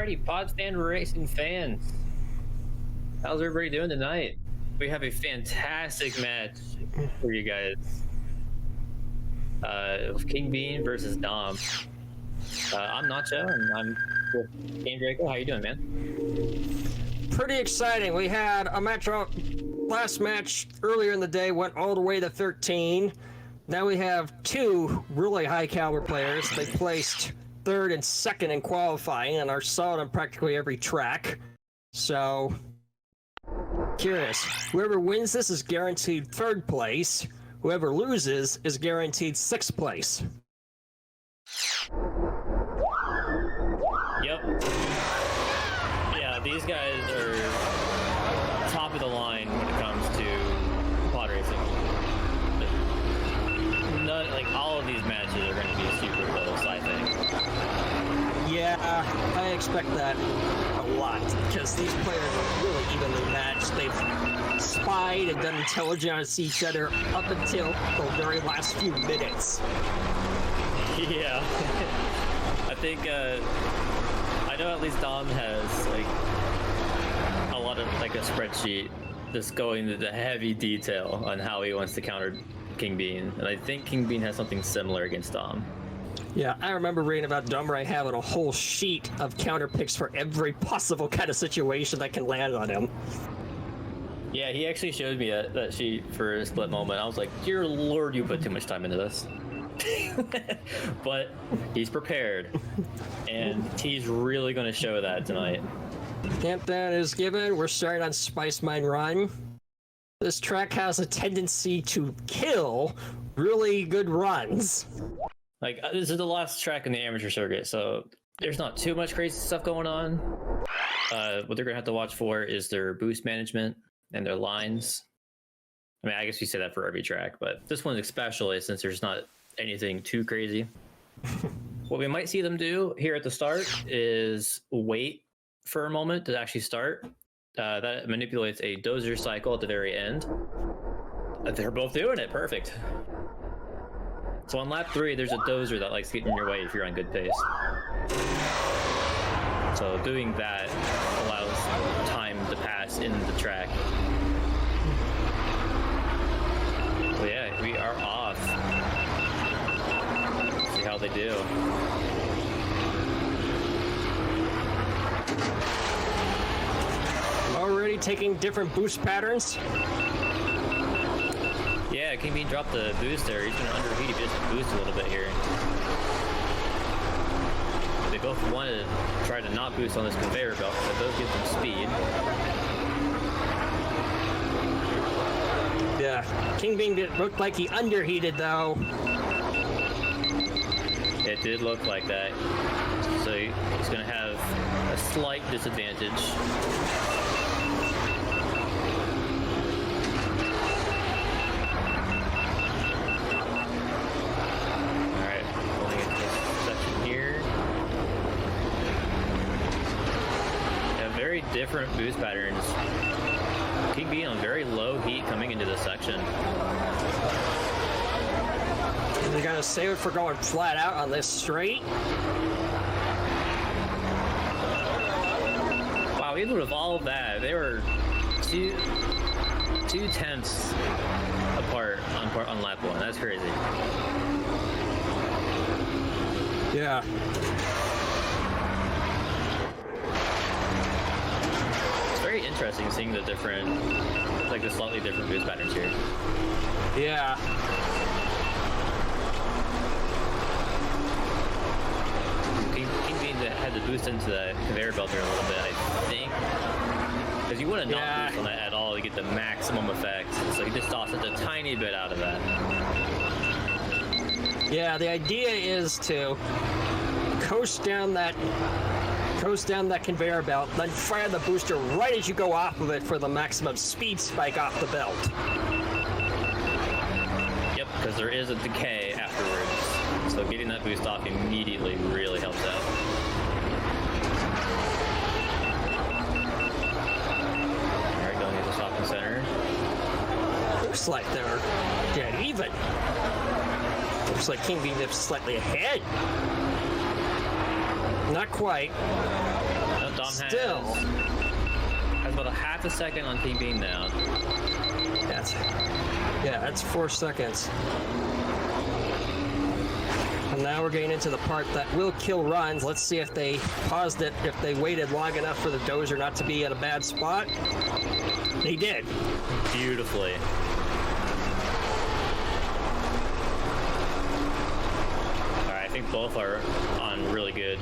Alrighty, Podracing Racing fans. How's everybody doing tonight? We have a fantastic match for you guys. King Bean versus Dom. I'm Nacho, and I'm with Game Draco. How you doing, man? Pretty exciting. We had a match last match earlier in the day, went all the way to 13. Now we have two really high caliber players. They placed third and second in qualifying and are solid on practically every track. So, curious. Whoever wins this is guaranteed third place. Whoever loses is guaranteed sixth place. Yep. Yeah, these guys are top of the line when it comes to pod racing. Like all of these matches are going to be super close, I think. Yeah, I expect that a lot because these players are really evenly matched. They've spied and done intelligence on each other up until the very last few minutes. Yeah. I think, I know at least Dom has, like, a lot of, like, a spreadsheet that's going into heavy detail on how he wants to counter King Bean. And I think King Bean has something similar against Dom. Yeah, I remember reading about Domirae having a whole sheet of counter picks for every possible kind of situation that can land on him. Yeah, he actually showed me that sheet for a split moment. I was like, dear Lord, you put too much time into this. But he's prepared, and he's really going to show that tonight. Countdown is given. We're starting on Spice Mine Run. This track has a tendency to kill really good runs. Like, this is the last track in the amateur circuit, so there's not too much crazy stuff going on. What they're going to have to watch for is their boost management and their lines. I mean, I guess we say that for every track, but this one especially, since there's not anything too crazy. What we might see them do here at the start is wait for a moment to actually start. That manipulates a dozer cycle at the very end. They're both doing it. Perfect. So on lap 3, there's a dozer that likes getting in your way if you're on good pace. So doing that allows time to pass in the track. So yeah, we are off. Let's see how they do. Already taking different boost patterns. Yeah, King Bean dropped the boost there. He's going to underheat if he doesn't boost a little bit here. They both want to try to not boost on this conveyor belt, so both give them speed. Yeah, King Bean looked like he underheated though. It did look like that. So he's going to have a slight disadvantage. Different boost patterns. King Bean on very low heat coming into this section. They're gonna save it for going flat out on this straight. Wow, even with all of that, they were two tenths apart on lap 1. That's crazy. Yeah. Very interesting seeing the different, like the slightly different boost patterns here. Yeah. King Bean had to boost into the conveyor belt there a little bit, I think. Because you want to not boost on that at all to get the maximum effect. So he just tossed a tiny bit out of that. Yeah, the idea is to coast down that conveyor belt, then fire the booster right as you go off of it for the maximum speed spike off the belt. Yep, because there is a decay afterwards. So getting that boost off immediately really helps out. Alright, going into stop and center. Looks like they're dead even. Looks like King Bean is slightly ahead. Not quite. Dom Still. has about a half a second on King Bean now. That's 4 seconds. And now we're getting into the part that will kill runs. Let's see if they paused it, if they waited long enough for the dozer not to be at a bad spot. They did. Beautifully. Alright, I think both are on really good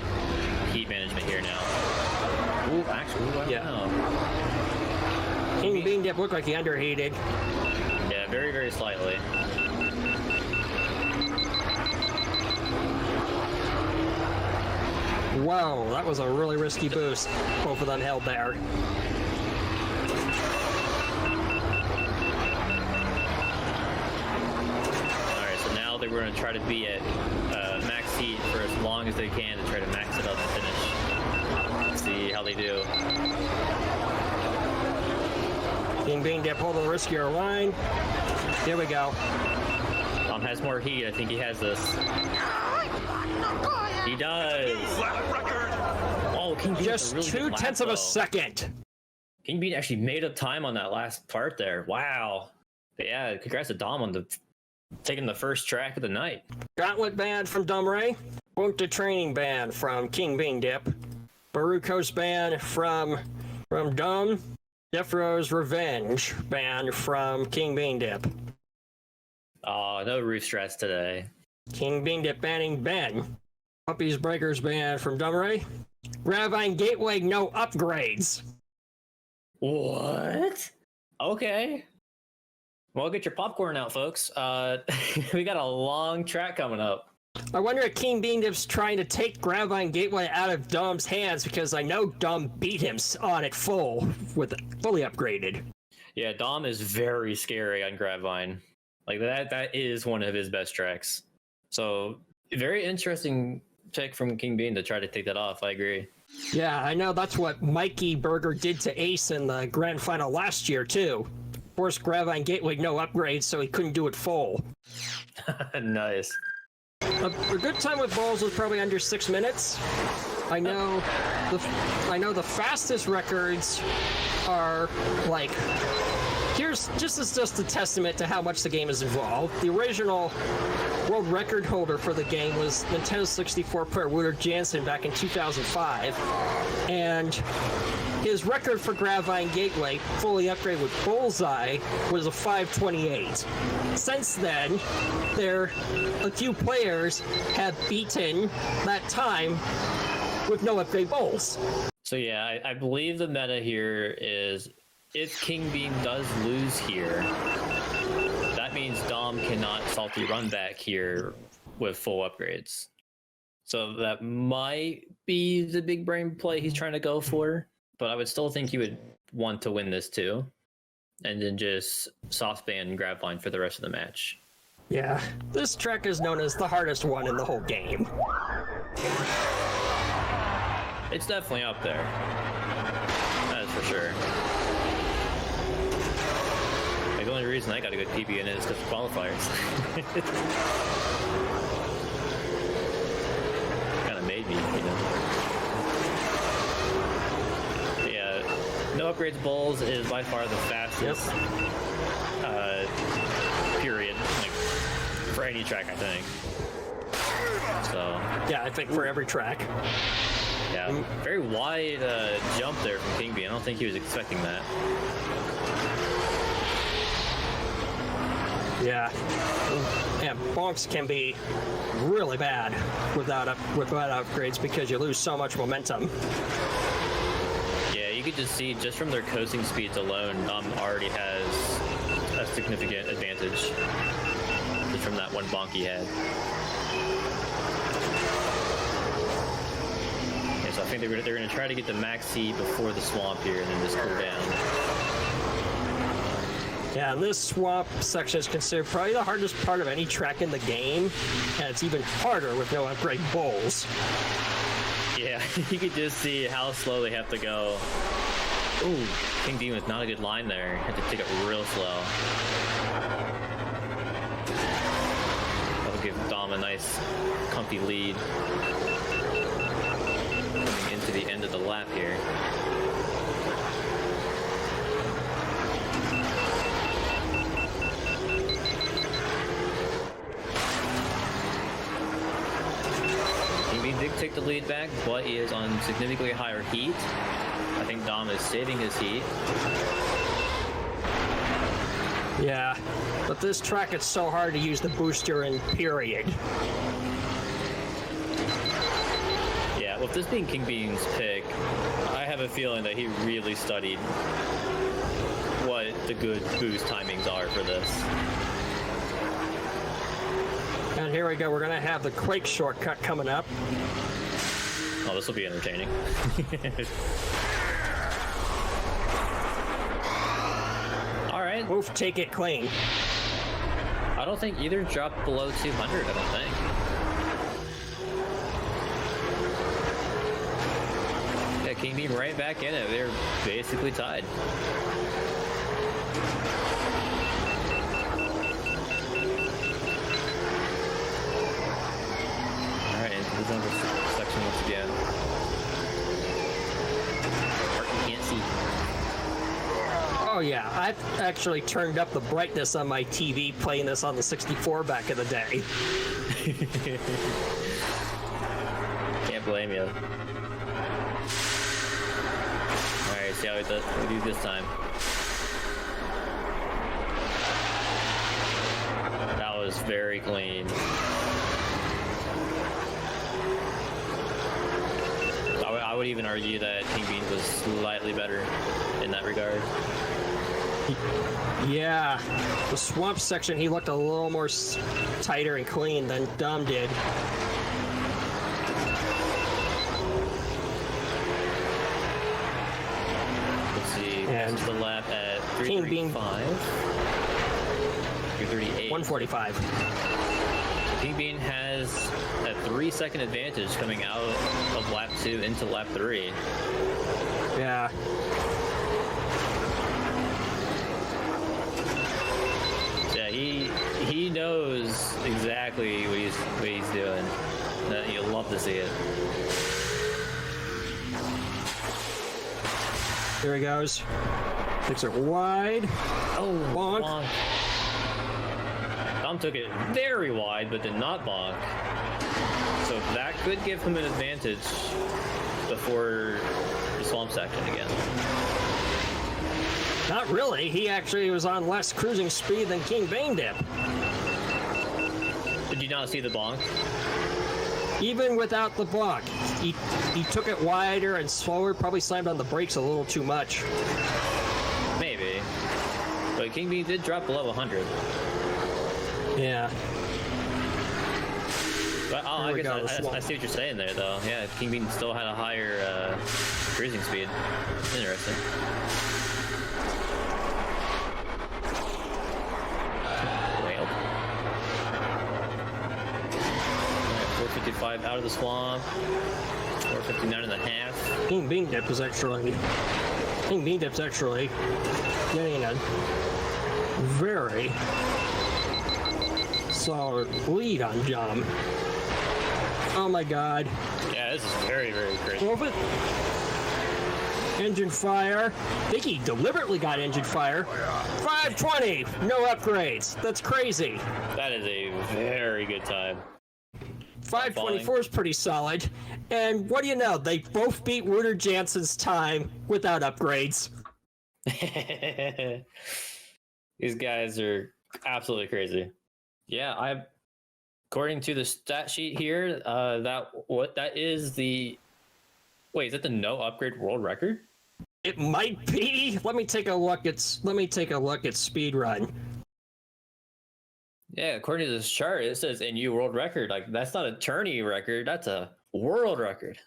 heat management here now. Ooh, actually, I don't know. King Bean Dip looked like he underheated. Yeah, very, very slightly. Whoa, that was a really risky boost. Both of them held there. Alright, so now they're going to try to be at max heat for as long as they can to try to max it up and finish. Let's see how they do. King Bean Dip holding the riskier line. Here we go. Dom has more heat. I think he has this. He does. Oh, King Bean Just really 0.2 of a second. King Bean actually made up time on that last part there. Wow. But yeah, congrats to Dom on taking the first track of the night. Gauntlet ban from Domirae. Bunta training ban from King Bean Dip. Baruko's ban from Dom. Defro's revenge ban from King Bean Dip. Oh, no roof strats today. King Bean Dip banning Ben. Puppies Breakers ban from Domirae. Gravine Gateway no upgrades. What? Okay. Well, get your popcorn out, folks. We got a long track coming up. I wonder if King Bean Dip's trying to take Gravine Gateway out of Dom's hands because I know Dom beat him on it fully upgraded. Yeah, Dom is very scary on Gravine. Like that is one of his best tracks. So very interesting pick from King Bean to try to take that off. I agree. Yeah, I know that's what Mikey Berger did to Ace in the grand final last year too. Forced Gravine Gateway no upgrades, so he couldn't do it full. Nice. A good time with balls was probably under 6 minutes. I know the fastest records are like. This is just a testament to how much the game is involved. The original world record holder for the game was Nintendo 64 player Wooter Jansen back in 2005, and his record for Gravine Gateway, fully upgraded with Bullseye, was a 5:28. Since then, a few players have beaten that time with no upgrade bowls. So yeah, I believe the meta here is if King Bean does lose here, that means Dom cannot salty run back here with full upgrades. So that might be the big brain play he's trying to go for, but I would still think he would want to win this too, and then just soft ban Gravine for the rest of the match. Yeah, this track is known as the hardest one in the whole game. It's definitely up there. That's for sure. Like, the only reason I got a good PB in it is because of qualifiers. Kind of made me, you know. But yeah, no upgrades bowls is by far the fastest. Period. Like, for any track, I think. So. Yeah, I think for every track. Yeah, very wide jump there from King Bean. I don't think he was expecting that. Yeah. And bonks can be really bad without upgrades because you lose so much momentum. Yeah, you could just see, just from their coasting speeds alone, Dom already has a significant advantage just from that one bonk he had. Yeah, so I think they're going to try to get the max heat before the swamp here and then just cool down. Yeah, this swamp section is considered probably the hardest part of any track in the game, and it's even harder with no upgrade bowls. Yeah, you could just see how slow they have to go. Ooh, King Bean with not a good line there. Had to take it real slow. That'll give Dom a nice, comfy lead coming into the end of the lap here. He did take the lead back, but he is on significantly higher heat. I think Dom is saving his heat. Yeah, but this track, it's so hard to use the booster in, period. Yeah, with this being King Bean's pick, I have a feeling that he really studied what the good boost timings are for this. And here we go, we're gonna have the Quake shortcut coming up. Oh, this will be entertaining. All right. Oof, take it clean. I don't think either dropped below 200, I don't think. Yeah, King Bean right back in it. They're basically tied. All right, into the number section once again. Mark, you can't see. Oh yeah, I've actually turned up the brightness on my TV playing this on the 64 back in the day. Can't blame you. Alright, see how we do this time. That was very clean. I would even argue that King Bean was slightly better in that regard. Yeah, the swamp section, he looked a little more tighter and clean than Dom did. Let's see, and the lap at 335. 338. 145. King Bean has a 3-second advantage coming out of lap 2 into lap 3. Yeah. Yeah, he knows exactly what he's doing. You'll love to see it. There he goes. Takes it wide. Oh, bonk. Bonk. Dom took it very wide, but did not bonk. So that could give him an advantage before the swamp section again. Not really. He actually was on less cruising speed than King Beandip. Did you not see the bonk? Even without the bonk, he took it wider and slower, probably slammed on the brakes a little too much. Maybe. But King Bean did drop below 100. Yeah. But I guess I see what you're saying there, though. Yeah, King Bean still had a higher cruising speed. Interesting. Well. 455 out of the swamp. 459 and a half. King Beandip's actually getting a very solid lead on Dom. Oh my god. Yeah, this is very, very crazy. Move it. Engine fire. I think he deliberately got engine fire. 520. No upgrades. That's crazy. That is a very good time. 524 is pretty solid. And what do you know? They both beat Wooter Jansen's time without upgrades. These guys are absolutely crazy. Yeah, according to the stat sheet here, that is the wait, is that the no upgrade world record? It might be. Let me take a look at speedrun. Yeah, according to this chart, it says NU world record. Like, that's not a tourney record, that's a world record.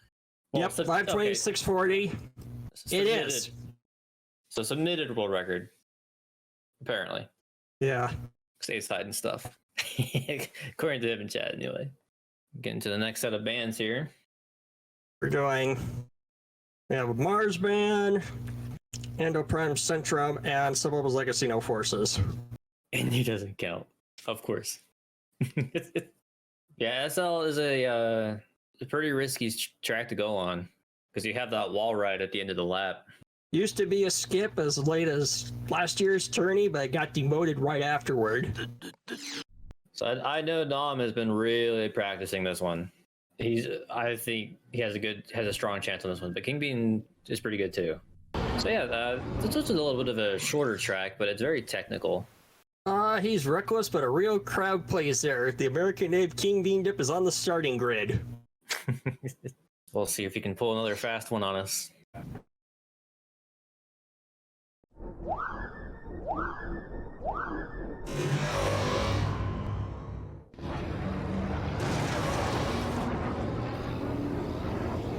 Well, yep, 520, 640. It is. So submitted world record, apparently. Yeah. Stateside and stuff. According to him in chat, anyway. Getting to the next set of bands here. We have Mars Band, Endoprime Centrum, and Suburban's Legacy No Forces. And he doesn't count, of course. Yeah, SL is a pretty risky track to go on. because you have that wall ride at the end of the lap. Used to be a skip as late as last year's tourney, but it got demoted right afterward. So I know Dom has been really practicing this one. I think he has a strong chance on this one, but King Bean is pretty good too. So yeah, this was a little bit of a shorter track, but it's very technical. He's reckless, but a real crowd plays there. The American named King Bean Dip is on the starting grid. We'll see if he can pull another fast one on us.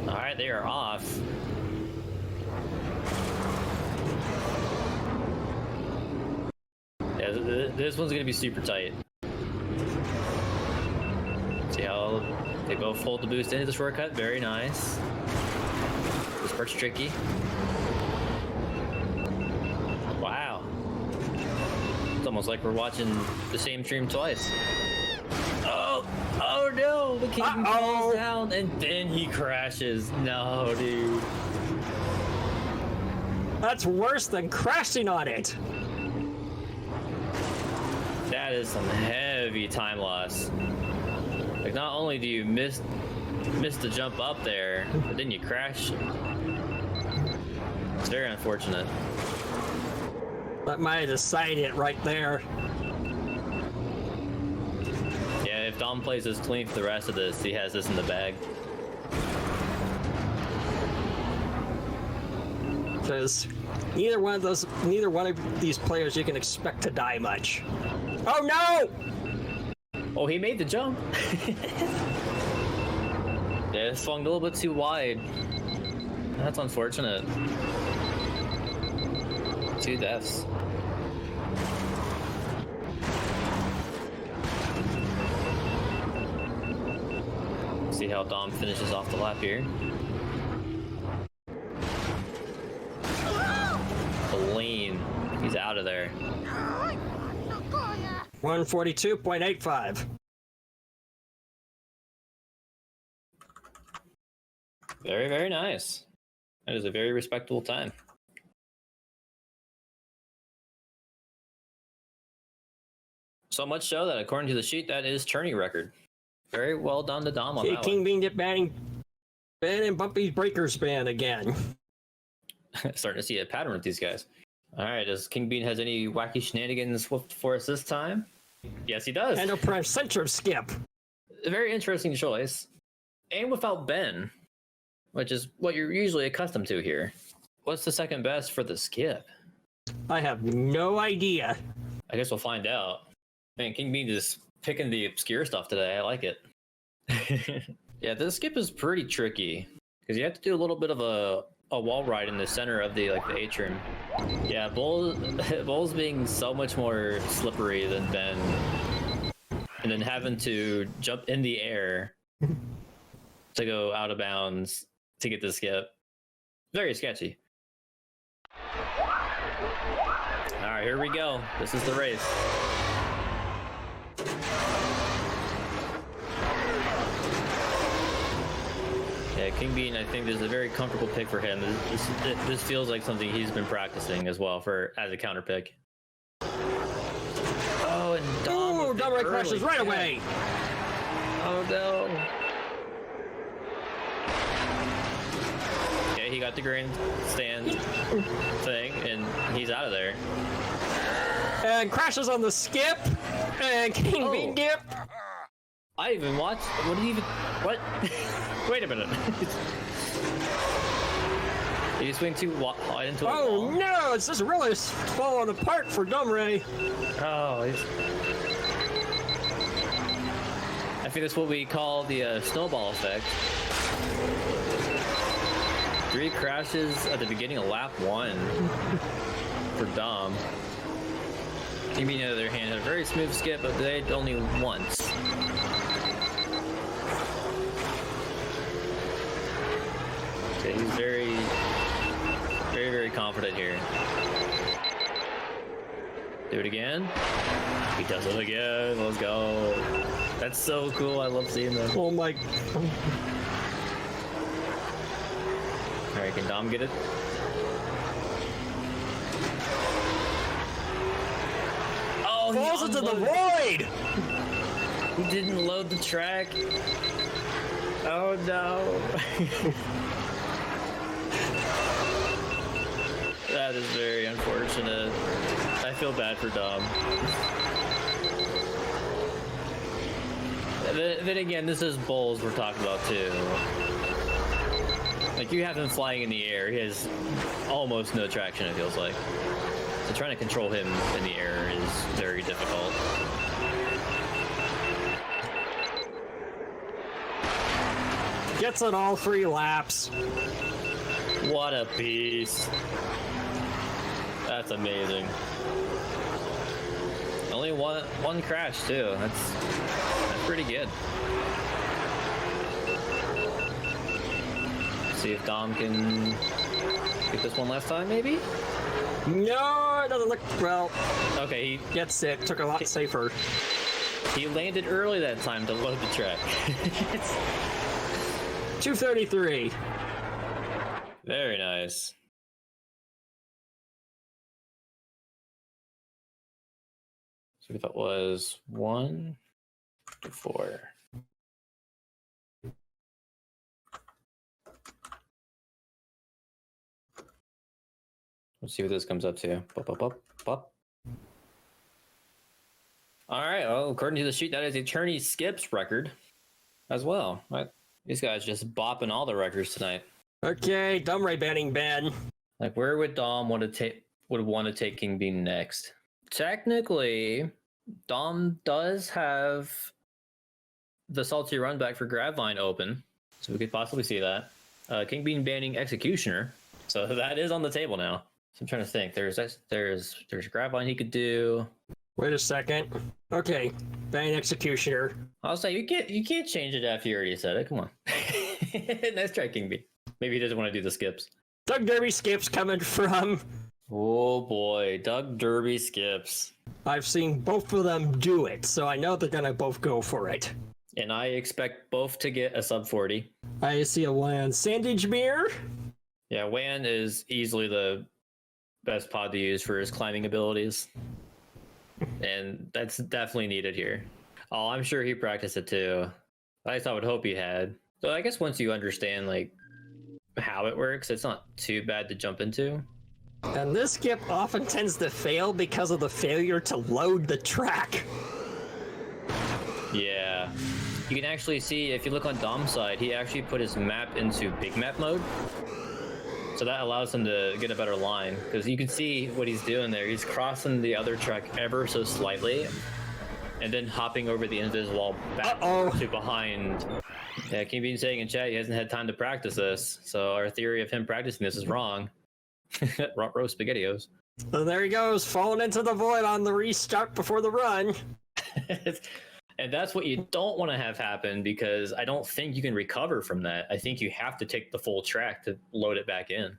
All right, they are off. Yeah, this one's gonna be super tight. See how they both hold the boost into the shortcut. Very nice. This part's tricky. Wow. It's almost like we're watching the same stream twice. Oh no! The king falls down and then he crashes. No, dude. That's worse than crashing on it. That is some heavy time loss. Like, not only do you miss the jump up there, but then you crash. It's very unfortunate. That might have decided it right there. Yeah, if Dom plays this clean for the rest of this, he has this in the bag. Because neither one of these players you can expect to die much. Oh no! Oh, he made the jump. Yeah, it swung a little bit too wide. That's unfortunate. 2 deaths. See how Dom finishes off the lap here. Clean. He's out of there. 142.85. Very, very nice. That is a very respectable time. So much so that according to the sheet, that is tourney record. Very well done to Dom on that King one. Bean Dip banning Bumpy's Breakers ban again. Starting to see a pattern with these guys. All right, does King Bean has any wacky shenanigans for us this time? Yes, he does. And a percentage skip. A very interesting choice. And without Ben, which is what you're usually accustomed to here. What's the second best for the skip? I have no idea. I guess we'll find out. Man, King Bean is picking the obscure stuff today. I like it. Yeah, this skip is pretty tricky because you have to do a little bit of a wall ride in the center of the atrium. Yeah, Bull's being so much more slippery than Ben, and then having to jump in the air to go out of bounds to get the skip. Very sketchy. All right, here we go. This is the race. Yeah, King Bean, I think this is a very comfortable pick for him. This feels like something he's been practicing as well as a counter pick. Oh, and Dom. Domirae crashes right away. Oh no. Okay, he got the grandstand thing, and he's out of there. And crashes on the skip. And King Bean Dip. I even watched. What did he even? What? Wait a minute. Did he swing too wide into a wall? Oh no! It's just really falling apart for Domirae. Oh, I think that's what we call the snowball effect. 3 crashes at the beginning of lap 1 for Dom. King Bean, on the other hand, had a very smooth skip, but they only once. Okay, he's very, very, very confident here. Do it again. He does it again. Let's go. That's so cool. I love seeing that. Oh my. Alright, can Dom get it? Oh, Falls into the void! He didn't load the track. Oh no. That is very unfortunate. I feel bad for Dom. Then again, this is Bulls we're talking about too. Like, you have him flying in the air, he has almost no traction, it feels like. So trying to control him in the air is very difficult. Gets it all 3 laps. What a piece. That's amazing. Only one crash too. That's pretty good. See if Dom can get this one last time, maybe? No, it doesn't look well. Okay, he Gets it. Took a lot safer. he landed early that time to load the track. 233. Very nice. So if that was 1 to 4. Let's see what this comes up to. Pop, pop, pop, pop. All right. Well, according to the sheet, that is Attorney Skip's record as well. Right? These guys just bopping all the records tonight. Okay, Domirae banning Ben. Like, where would Dom want to take King Bean next? Technically, Dom does have the Salty Run back for Gravine open, so we could possibly see that. King Bean banning Executioner, so that is on the table now. So I'm trying to think. There's Gravine he could do. Wait a second. Okay, ban Executioner. I'll say you can't change it after you already said it. Come on. Nice try, King Bean. Maybe he doesn't want to do the skips. Doug Derby skips coming from. Oh boy, Doug Derby skips. I've seen both of them do it, so I know they're gonna both go for it. And I expect both to get a sub 40. I see a Lan Sandage-Mere. Yeah, Wan is easily the best pod to use for his climbing abilities. And that's definitely needed here. Oh, I'm sure he practiced it too. At least I would hope he had. So I guess once you understand like how it works, it's not too bad to jump into. And this skip often tends to fail because of the failure to load the track. Yeah. You can actually see, if you look on Dom's side, he actually put his map into big map mode. So that allows him to get a better line, because you can see what he's doing there. He's crossing the other track ever so slightly, and then hopping over the invisible wall back to behind. Yeah, King Bean saying in chat he hasn't had time to practice this, so our theory of him practicing this is wrong. Roast SpaghettiOs. So there he goes, falling into the void on the restart before the run. And that's what you don't want to have happen, because I don't think you can recover from that. I think you have to take the full track to load it back in.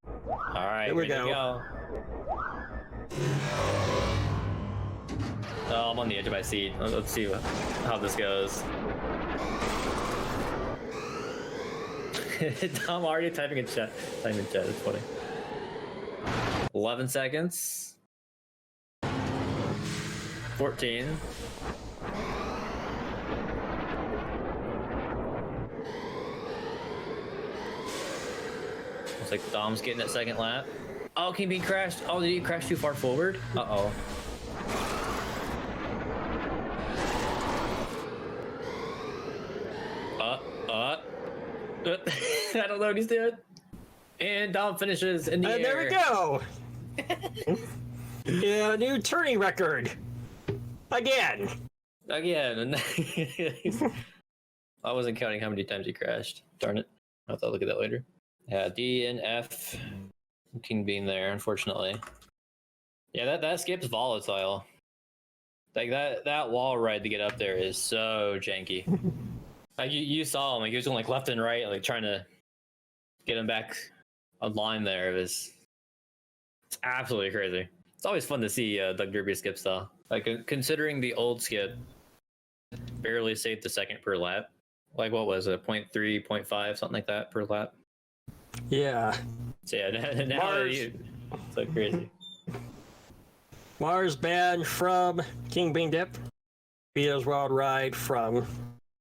All right, here we go. Oh, I'm on the edge of my seat. Let's see how this goes. Tom already typing in chat. It's funny. 11 seconds. 14. Looks like Dom's getting that second lap. Oh, King Bean crashed. Oh, did he crash too far forward? Uh-oh. I don't know what he's doing. And Dom finishes in the air. And there we go. Yeah, new tourney record. Again. I wasn't counting how many times he crashed. Darn it. I'll have to look at that later. Yeah, D and F. King Bean there, unfortunately. Yeah, that skip's volatile. Like that wall ride to get up there is so janky. Like you saw him, like he was going like left and right, like trying to get him back online there. It's absolutely crazy. It's always fun to see Doug Derby skip though. Like considering the old skip barely saved the second per lap. Like what was it, 0.3, 0.5, something like that per lap? Yeah. So yeah, now Mars. it's so crazy. Mars banned from kingbeandip. Vito's Wild Ride from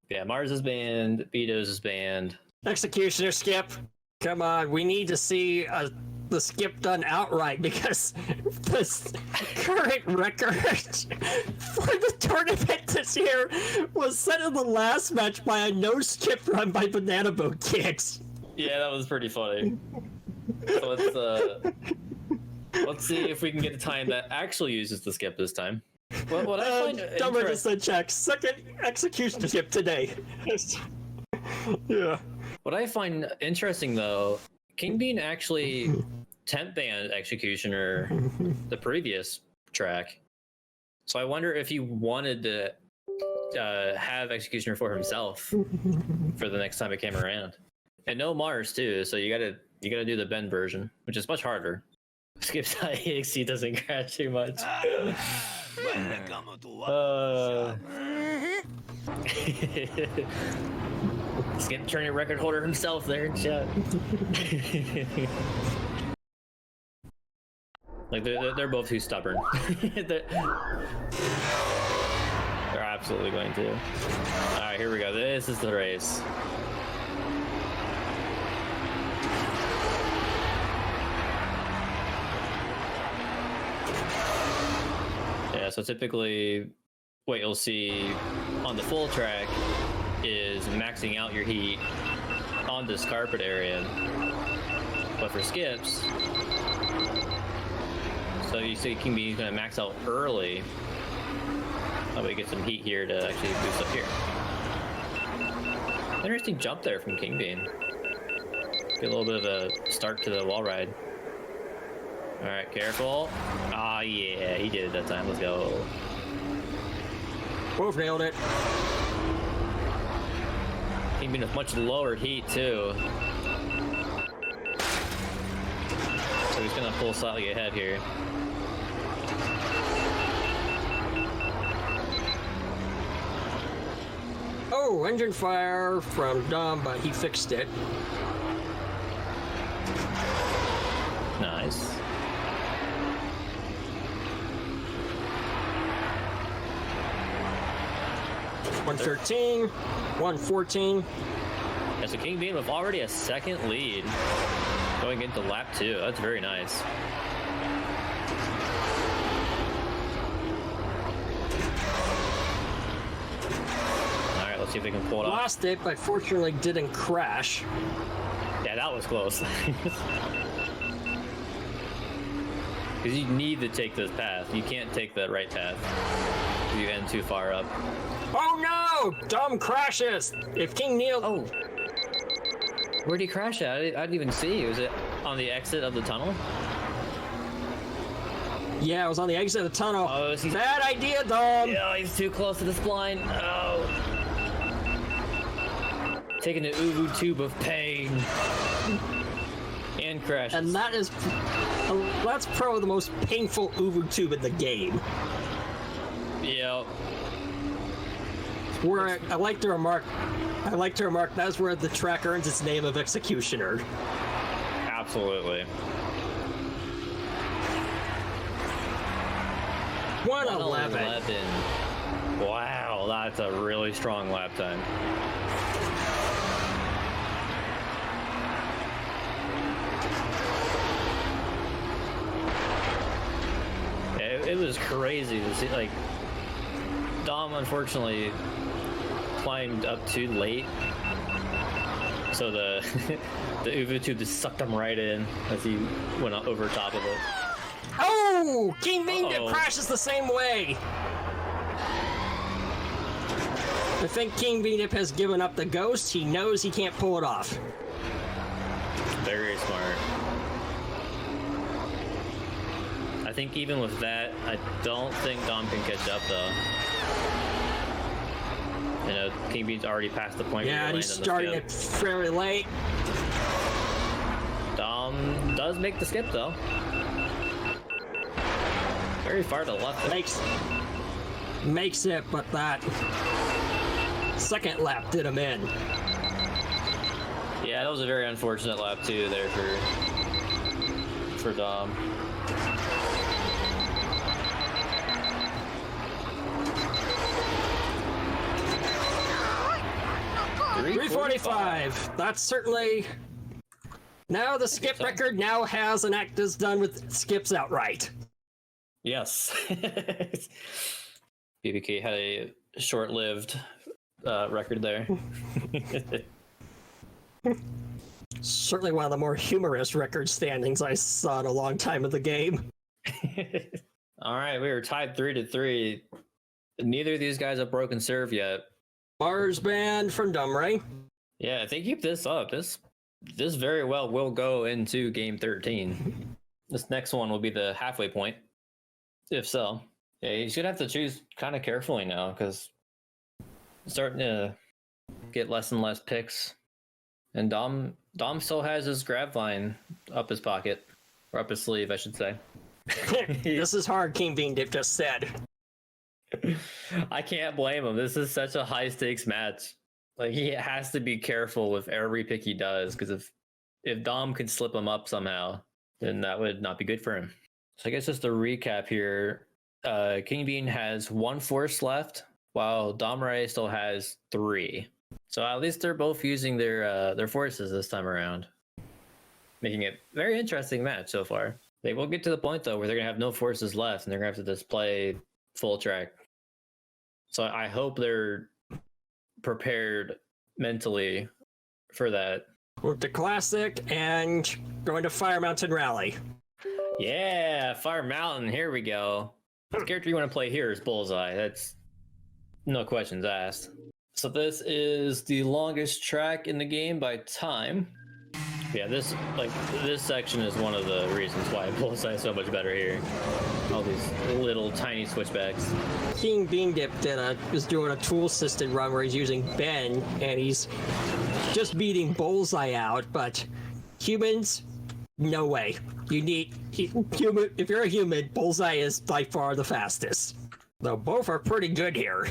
Yeah, Mars is banned. Vito's is banned. Executioner skip. Come on, we need to see the skip done outright because the current record for the tournament this year was set in the last match by a no skip run by Banana Boat Kids. Yeah, that was pretty funny. So let's see if we can get a time that actually uses the skip this time. What I find Dumber just said check. Second execution skip today. Yeah. What I find interesting though, King Bean actually temp banned Executioner the previous track. So I wonder if he wanted to have Executioner for himself for the next time it came around. And no Mars too, so you gotta do the Ben version, which is much harder. Skips EXE doesn't crash too much. Skip turning record holder himself there in chat. Like they're both too stubborn. they're absolutely going to. All right, here we go. This is the race. Yeah, so typically what you'll see on the full track is maxing out your heat on this carpet area. But for skips, so you see King Bean's gonna max out early. That way get some heat here to actually boost up here. Interesting jump there from King Bean. Get a little bit of a start to the wall ride. Alright, careful. Ah, yeah, he did it that time. Let's go. Both nailed it. King Bean with much lower heat, too. So he's gonna pull slightly ahead here. Oh, engine fire from Dom, but he fixed it. Nice. $113, $114. Yeah, so King Bean with already a second lead going into lap 2. That's very nice. All right, let's see if we can pull it off. Lost it, but fortunately didn't crash. Yeah, that was close. Because you need to take this path. You can't take the right path. You end too far up. Oh no! Dom crashes! If King Neil... Oh. Where'd he crash at? I didn't even see. Was it on the exit of the tunnel? Yeah, it was on the exit of the tunnel. Oh, is he... Bad idea, Dom! Yeah, he's too close to this blind. Oh. Taking the Uvu tube of pain. And crashes. And that's probably the most painful Uvu tube in the game. Yeah. Where I like to remark, that's where the track earns its name of Executioner. Absolutely. 111. Wow, that's a really strong lap time. It was crazy to see, like, Dom unfortunately climbed up too late, so the the Uvu tube just sucked him right in as he went over top of it. Oh! King Beandip crashes the same way! I think King Beandip has given up the ghost. He knows he can't pull it off. Very smart. I think even with that, I don't think Dom can catch up though. You know, King Bean's already past the point. Yeah, where he's starting it fairly late. Dom does make the skip though. Very far to the left. Makes it, but that second lap did him in. Yeah, that was a very unfortunate lap too there for Dom. $345. That's certainly. Now the skip record now has an act is done with skips outright. Yes. BBK had a short-lived record there. Certainly one of the more humorous record standings I saw in a long time of the game. All right, we were tied 3-3. Neither of these guys have broken serve yet. Mars band from Domirae. Yeah, if they keep this up, this very well will go into game 13. This next one will be the halfway point. If so. Yeah, he's gonna have to choose kind of carefully now because starting to get less and less picks. And Dom still has his grab vine up his pocket. Or up his sleeve, I should say. This is hard, kingbeandip just said. I can't blame him. This is such a high stakes match. Like, he has to be careful with every pick he does, because if Dom could slip him up somehow, then that would not be good for him. So I guess just to recap here, King Bean has 1 force left, while Domirae still has 3. So at least they're both using their forces this time around, making it a very interesting match so far. They will get to the point though where they're gonna have no forces left, and they're gonna have to just play full track. So I hope they're prepared mentally for that. With the classic and going to Fire Mountain Rally. Yeah, Fire Mountain, here we go. The character you want to play here is Bullseye. That's no questions asked. So this is the longest track in the game by time. Yeah, this section is one of the reasons why Bullseye is so much better here. All these little tiny switchbacks. kingbeandip is doing a tool-assisted run where he's using Ben, and he's just beating Bullseye out, but humans, no way. You need human. If you're a human, Bullseye is by far the fastest. Though both are pretty good here.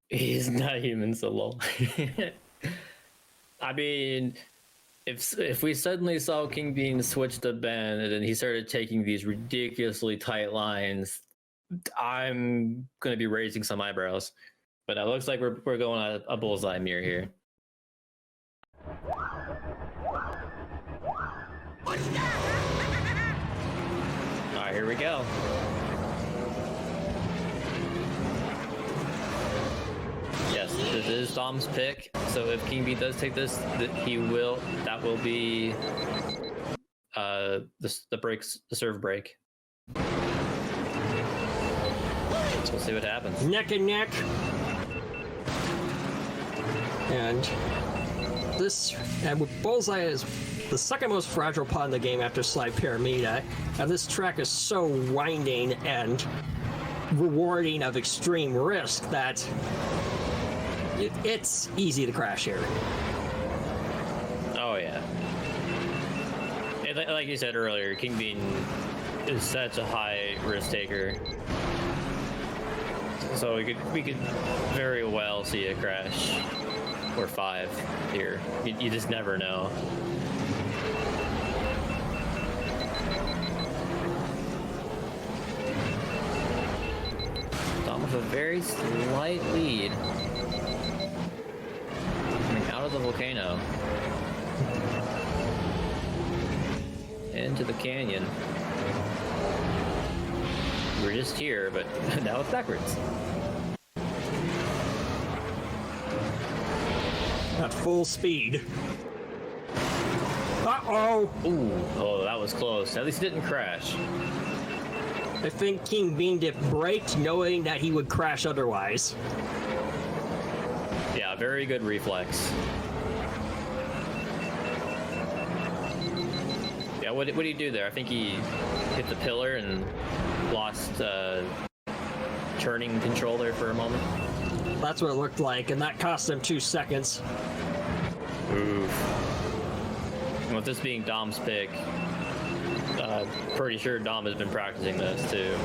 He's not human, so lol. I mean, if we suddenly saw King Bean switch to Ben and then he started taking these ridiculously tight lines, I'm gonna be raising some eyebrows. But it looks like we're going on a Bullseye mirror here. All right, here we go. Yes, this is Dom's pick. So if King Bean does take this, that will be the serve break. So we'll see what happens. Neck and neck. And Bullseye is the second most fragile pawn in the game after Slide Pyramida. And this track is so winding and rewarding of extreme risk that it's easy to crash here. Oh yeah. Like you said earlier, King Bean is such a high risk taker. So we could very well see a crash or 5 here. You just never know. Dom with a very slight lead. Coming out of the volcano. Into the canyon. We're just here, but now it's backwards. At full speed. Uh-oh! Ooh, oh, that was close. At least it didn't crash. I think kingbeandip braked knowing that he would crash otherwise. Yeah, very good reflex. Yeah, what did he do there? I think he hit the pillar and lost turning control there for a moment. That's what it looked like, and that cost him 2 seconds. Oof. And with this being Dom's pick, pretty sure Dom has been practicing this too.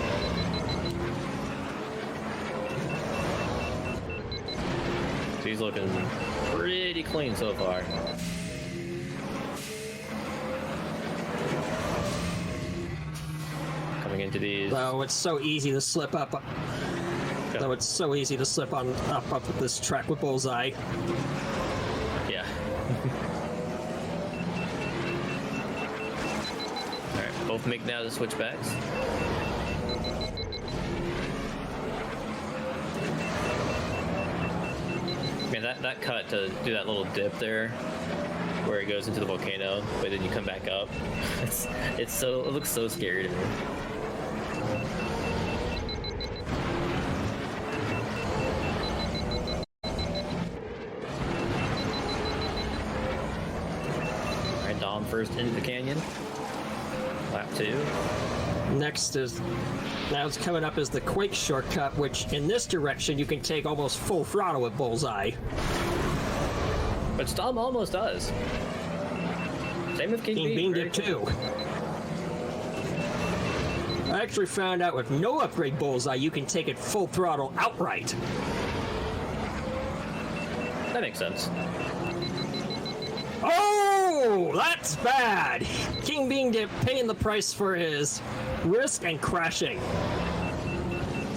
So he's looking pretty clean so far. going into these. Though it's so easy to slip up. Okay. Though it's so easy to slip on up this track with Bullseye. Yeah. Alright, both make now the switchbacks. Man, that cut to do that little dip there, where it goes into the volcano, but then you come back up. It looks so scary to me. Alright, Dom first into the canyon. Lap 2. Next is, now it's coming up as the Quake shortcut, which in this direction you can take almost full throttle with Bullseye. But Dom almost does. Same with King Beandip too. I actually found out with no upgrade Bullseye, you can take it full throttle outright. That makes sense. Oh, that's bad. King Beandip paying the price for his risk and crashing.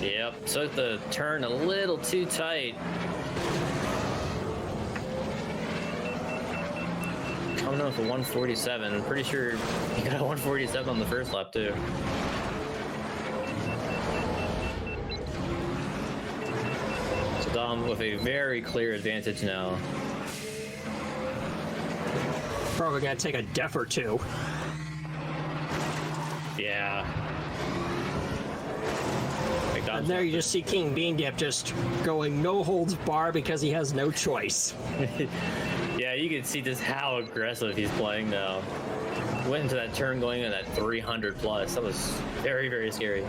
Yep, took the turn a little too tight. Coming up with a 147. I'm pretty sure he got a 147 on the first lap too. So Dom with a very clear advantage now. Probably gonna take a def or two. Yeah. And there you just see King Beandip just going no holds bar because he has no choice. Yeah, you can see just how aggressive he's playing now. Went into that turn going in at 300 plus. That was very, very scary.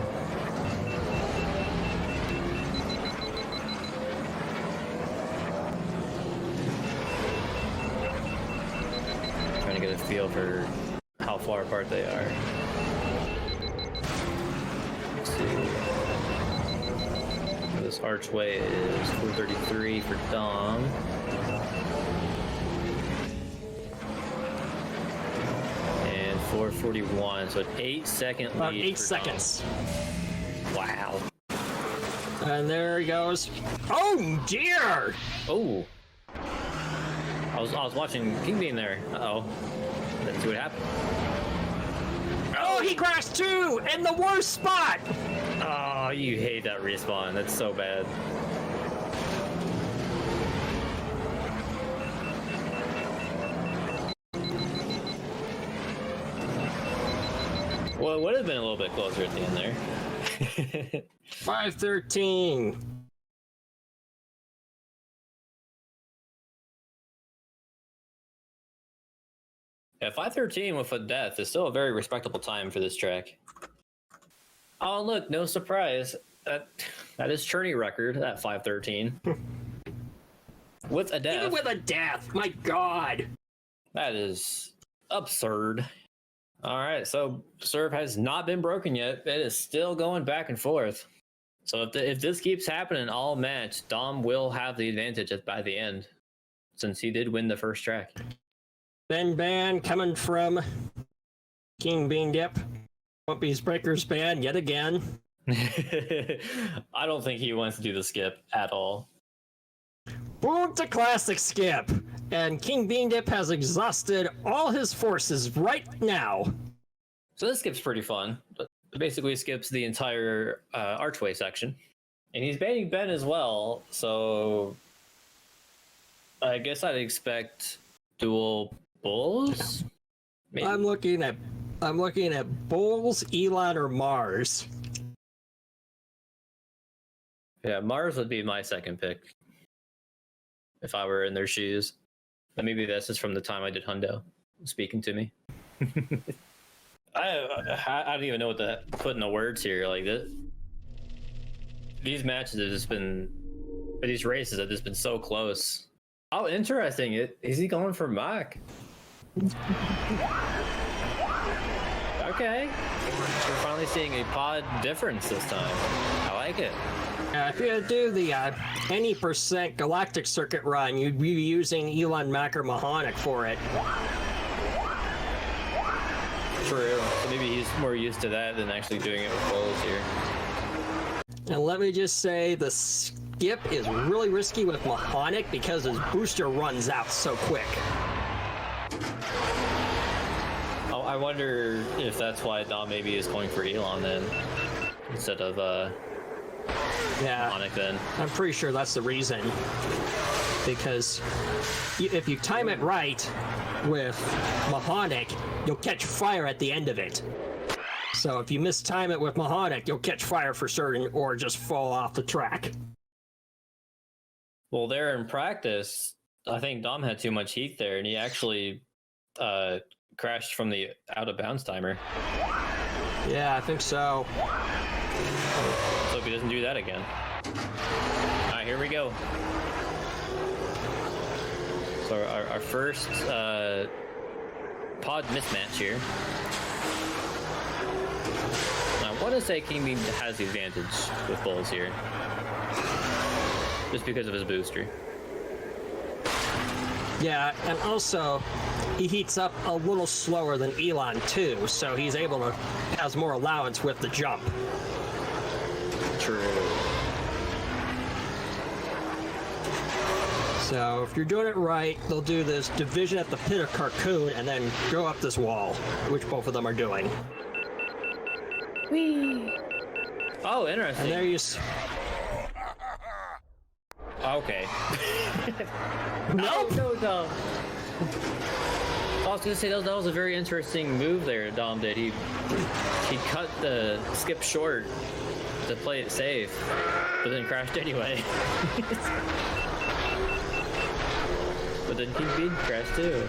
Trying to get a feel for how far apart they are. Let's see. This archway is 433 for Dom. And 441, so an 8-second lead. About 8 seconds. Dom. Wow. And there he goes. Oh dear! Oh. I was watching King Bean there. Uh-oh. Let's see what happened. Oh, he crashed too! In the worst spot! Oh, you hate that respawn. That's so bad. Well, it would have been a little bit closer at the end there. 513. Yeah, 513 with a death is still a very respectable time for this track. Oh, look, no surprise. That is Churney record at 513. With a death. Even with a death, my god. That is absurd. All right, so serve has not been broken yet. It is still going back and forth. So if this keeps happening all match, Dom will have the advantage by the end, since he did win the first track. Ben ban coming from King Beandip. Bumpy's Breakers ban yet again. I don't think he wants to do the skip at all. Boom to classic skip. And King Beandip has exhausted all his forces right now. So this skip's pretty fun. It basically skips the entire archway section. And he's banning Ben as well, so I guess I'd expect dual bulls? Maybe. I'm looking at Bulls, Elon, or Mars. Yeah, Mars would be my second pick if I were in their shoes. But maybe that's just from the time I did Hundo speaking to me. I don't even know what to put in the words here. Like this, these matches have just been, or these races have just been so close. Oh, interesting! Is he going for Mach? Okay, we're finally seeing a pod difference this time. I like it. If you do the any percent Galactic circuit run, you'd be using Elon Mac or Mahonic for it. True. So maybe he's more used to that than actually doing it with bowls here. And let me just say, the skip is really risky with Mahonic because his booster runs out so quick. Oh, I wonder if that's why Dom maybe is going for Elon then, instead of Yeah, Mahonic then. I'm pretty sure that's the reason. Because if you time it right with Mahonic, you'll catch fire at the end of it. So if you mistime it with Mahonic, you'll catch fire for certain or just fall off the track. Well, there in practice, I think Dom had too much heat there, and he actually crashed from the out of bounds timer. Yeah, I think so. Let's hope he doesn't do that again. All right, here we go. So our first pod mismatch here. I want to say King Bean has the advantage with bowls here, just because of his booster. Yeah, and also he heats up a little slower than Elon too, so he's able to has more allowance with the jump. True. So if you're doing it right, they'll do this division at the pit of Carcoon and then go up this wall, which both of them are doing. Whee! Oh, interesting. And there you Okay. Nope. No, Dom. I was gonna say that was a very interesting move there. Dom did. He cut the skip short to play it safe, but then crashed anyway. But then King Bean crashed too.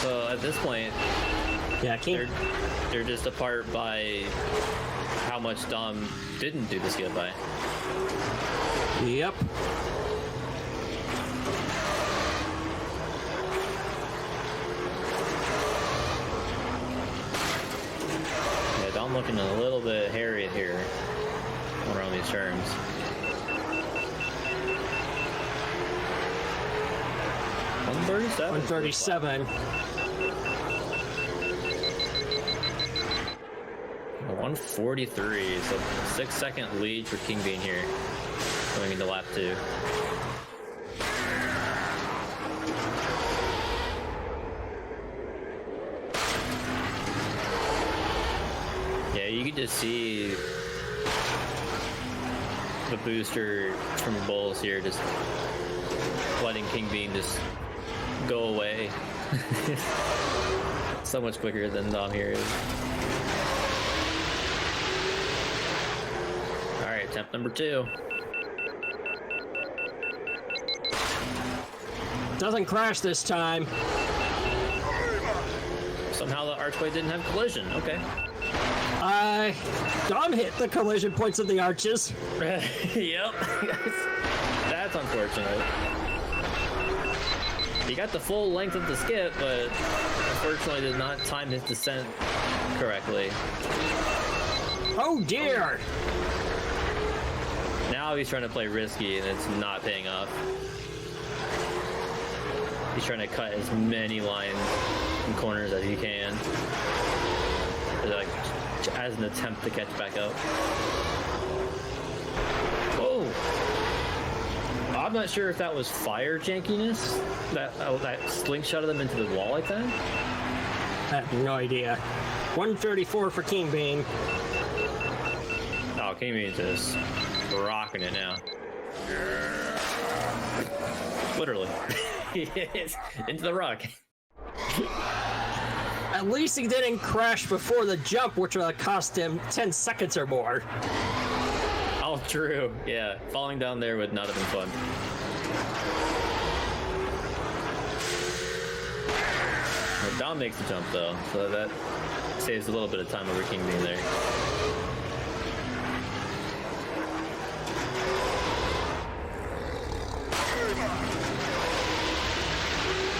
So at this point, Yeah, they're just apart by how much Dom didn't do the skip by. Yep. Yeah, Dom looking a little bit hairy here around these turns. $137. 137. 143, so 6-second lead for King Bean here, going into lap 2. Yeah, you can just see the booster from Bulls here, just letting King Bean just go away. So much quicker than Dom here is. Alright, attempt number 2. Doesn't crash this time. Somehow the archway didn't have collision. Okay. Dom hit the collision points of the arches. Yep. That's unfortunate. He got the full length of the skip, but unfortunately did not time his descent correctly. Oh dear! Now he's trying to play risky, and it's not paying off. He's trying to cut as many lines and corners as he can, like as an attempt to catch back up. Whoa! I'm not sure if that was fire jankiness, that slingshot of them into the wall like that. I have no idea. 134 for King Bean. Oh, King Bean's just rocking it now. Literally. Into the rock. At least he didn't crash before the jump, which would have cost him 10 seconds or more. Oh, true. Yeah, falling down there would not have been fun. Well, Dom makes the jump though, so that saves a little bit of time over King being there.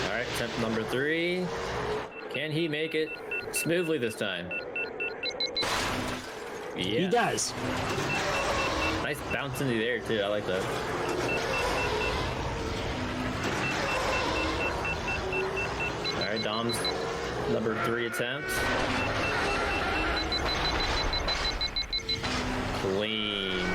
All right, attempt number 3. Can he make it smoothly this time? Yeah. He does. Nice bounce into the air too. I like that. All right, Dom's number 3 attempt. Clean.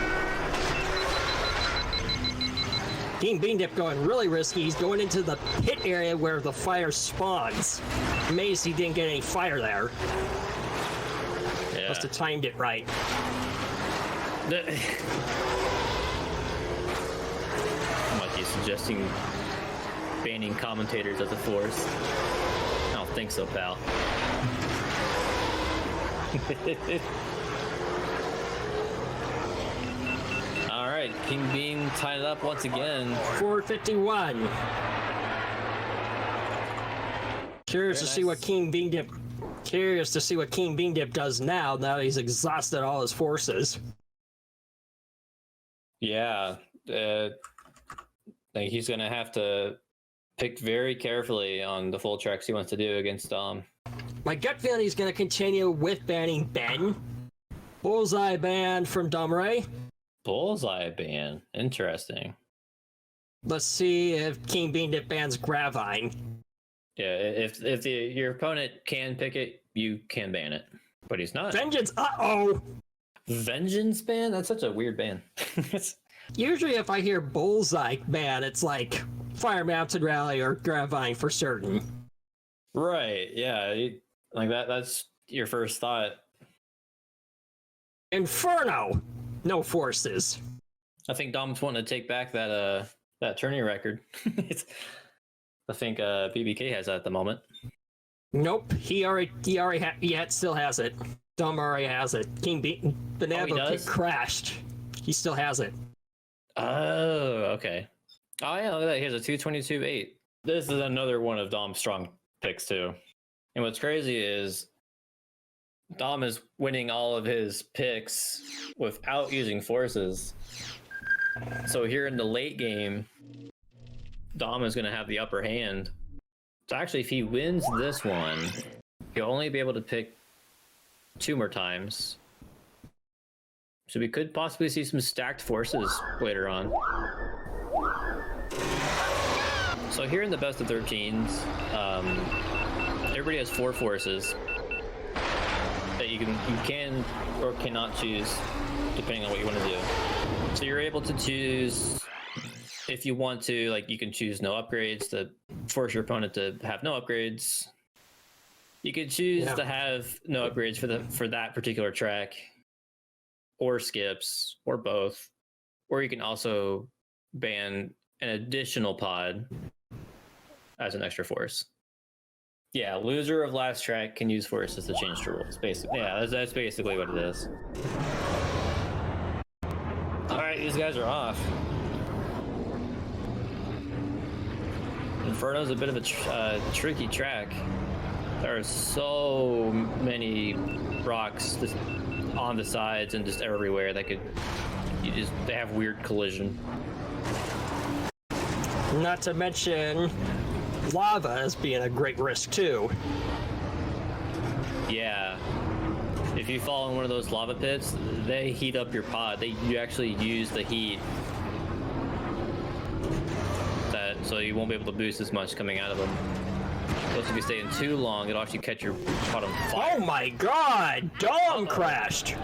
King Bean Dip going really risky. He's going into the pit area where the fire spawns. Amazed he didn't get any fire there. Yeah. Must have timed it right. Might be suggesting banning commentators of the Force. I don't think so, pal. All right, King Bean tied it up once again. 451. Curious to see what King Bean Dip. Curious to see what King Bean Dip does now that he's exhausted all his forces. Yeah, I think he's gonna have to pick very carefully on the full tracks he wants to do against Dom. My gut feeling he's going to continue with banning Ben. Bullseye ban from Domirae. Bullseye ban. Interesting. Let's see if King Bean Dip bans Gravine. Yeah, if your opponent can pick it, you can ban it, but he's not. Vengeance. Uh-oh. Vengeance ban? That's such a weird ban. Usually if I hear Bullseye ban, it's like Fire Mountain Rally or Gravine for certain. Right, yeah. Like that's your first thought. Inferno! No forces. I think Dom's wanting to take back that tourney record. I think BBK has that at the moment. Nope, he still has it. Dom already has it. King Benevo crashed. He still has it. Oh, okay. Oh yeah, look at that. He has a 222.8. This is another one of Dom's strong picks too. And what's crazy is Dom is winning all of his picks without using forces. So here in the late game, Dom is going to have the upper hand. So actually, if he wins this one, he'll only be able to pick 2 more times. So we could possibly see some stacked forces later on. So here in the best of 13s, everybody has 4 forces that you can or cannot choose depending on what you want to do. So you're able to choose, if you want to, like, you can choose no upgrades to force your opponent to have no upgrades. You could choose to have no upgrades for that particular track, or skips, or both. Or you can also ban an additional pod as an extra force. Yeah, loser of last track can use forces to change the rules. Basically, yeah, that's basically what it is. All right, these guys are off. Inferno's a bit of a tricky track. There are so many rocks just on the sides and just everywhere that they have weird collision. Not to mention lava as being a great risk too. Yeah. If you fall in one of those lava pits, they heat up your pod. You actually use the heat. So you won't be able to boost as much coming out of them. Plus, if you stay in too long, it'll actually catch your pod on fire. Oh my god! Dom crashed!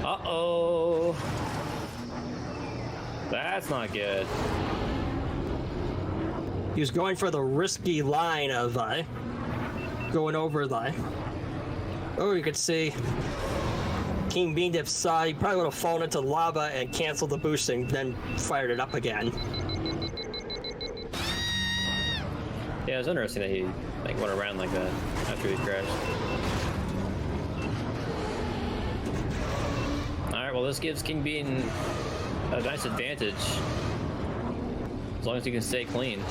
Uh-oh. That's not good. He was going for the risky line of going over the... Oh, you could see King Bean Dip saw he probably would have fallen into lava and canceled the boosting, then fired it up again. Yeah, it was interesting that he went around like that after he crashed. Alright, well this gives King Bean a nice advantage. As long as he can stay clean.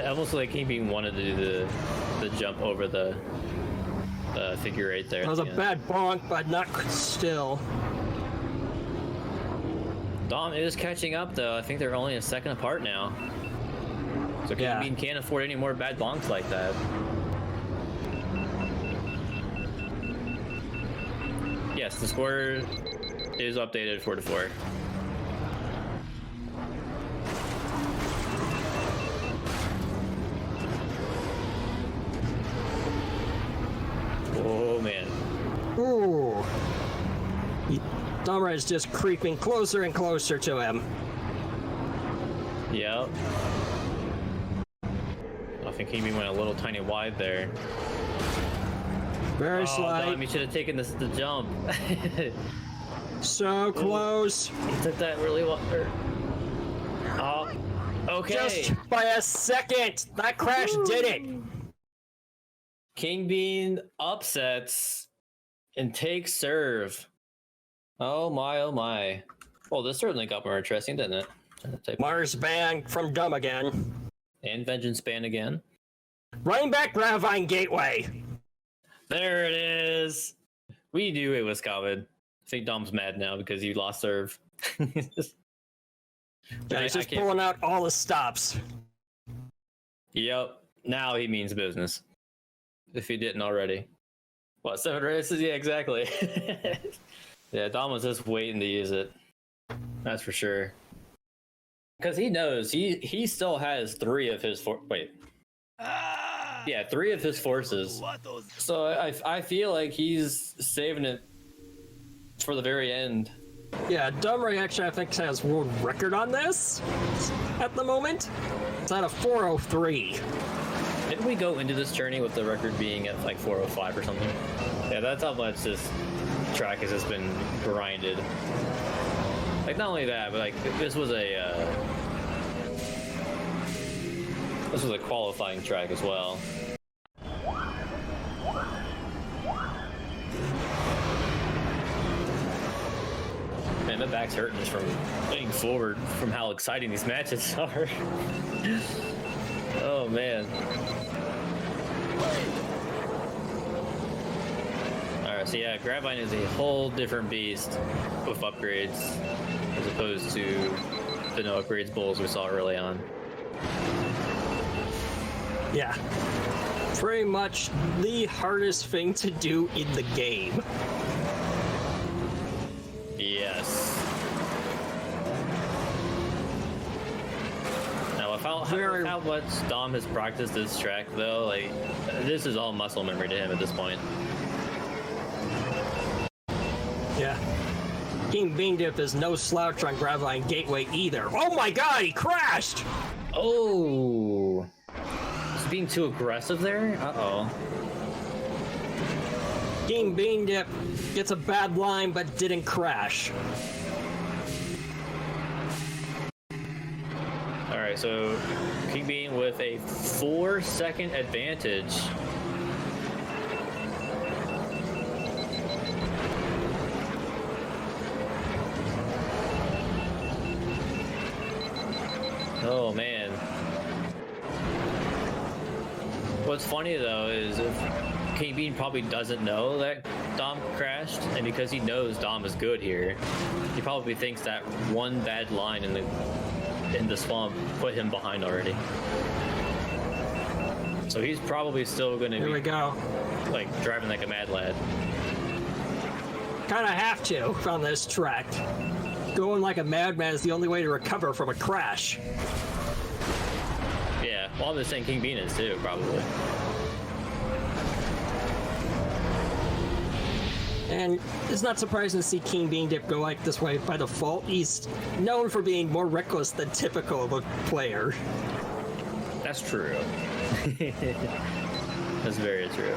Almost like King Bean wanted to do the jump over the figure eight there. That was a bad bonk, but not still. Dom is catching up though. I think they're only a second apart now. So King Bean can't afford any more bad bonks like that. Yes, the score is updated 4-4. Oh man. Ooh. Domirae is just creeping closer and closer to him. Yep. I think he went a little tiny wide there. Very slight. Dom, you should have taken the jump. So close. He took that really well. Oh, okay. Just by a second. That crash did it. King Bean upsets and takes serve. Oh my, oh my. Well, this certainly got more interesting, didn't it? Mars ban from Dumb again. And Vengeance ban again. Running back Gravine Gateway. There it is. We knew it was coming. I think Dom's mad now because you lost serve. He's just pulling out all the stops. Yep. Now he means business. If he didn't already. What, 7 races? Yeah, exactly. Yeah, Dom was just waiting to use it. That's for sure. Because he knows he still has 3 of his yeah, 3 of his forces. So I feel like he's saving it for the very end. Yeah, Domirae actually I think has world record on this at the moment. It's at a 403. Didn't we go into this journey with the record being at like 405 or something? Yeah, that's how much this track has just been grinded. Like not only that, but like this was a qualifying track as well. Man, my back's hurting just from getting forward from how exciting these matches are. Oh man. Alright, so yeah, Gravine is a whole different beast with upgrades as opposed to the no upgrades bulls we saw early on. Yeah. Pretty much the hardest thing to do in the game. Yes. Now, with how much Dom has practiced this track, though, like, this is all muscle memory to him at this point. Yeah. King Beandip is no slouch on Gravine Gateway either. Oh my god, he crashed! Oh! He's being too aggressive there? Uh-oh. King Beandip gets a bad line but didn't crash. Alright, so King Bean with a 4-second advantage. Oh man. What's funny though is if King Bean probably doesn't know that Dom crashed, and because he knows Dom is good here, he probably thinks that one bad line in the swamp put him behind already. So he's probably still going to be, Here we go. like, driving like a mad lad. Kinda have to on this track. Going like a madman is the only way to recover from a crash. Yeah, well, I'm just saying King Bean is too, probably. And it's not surprising to see King Beandip go like this way by default. He's known for being more reckless than typical of a player. That's true. That's very true.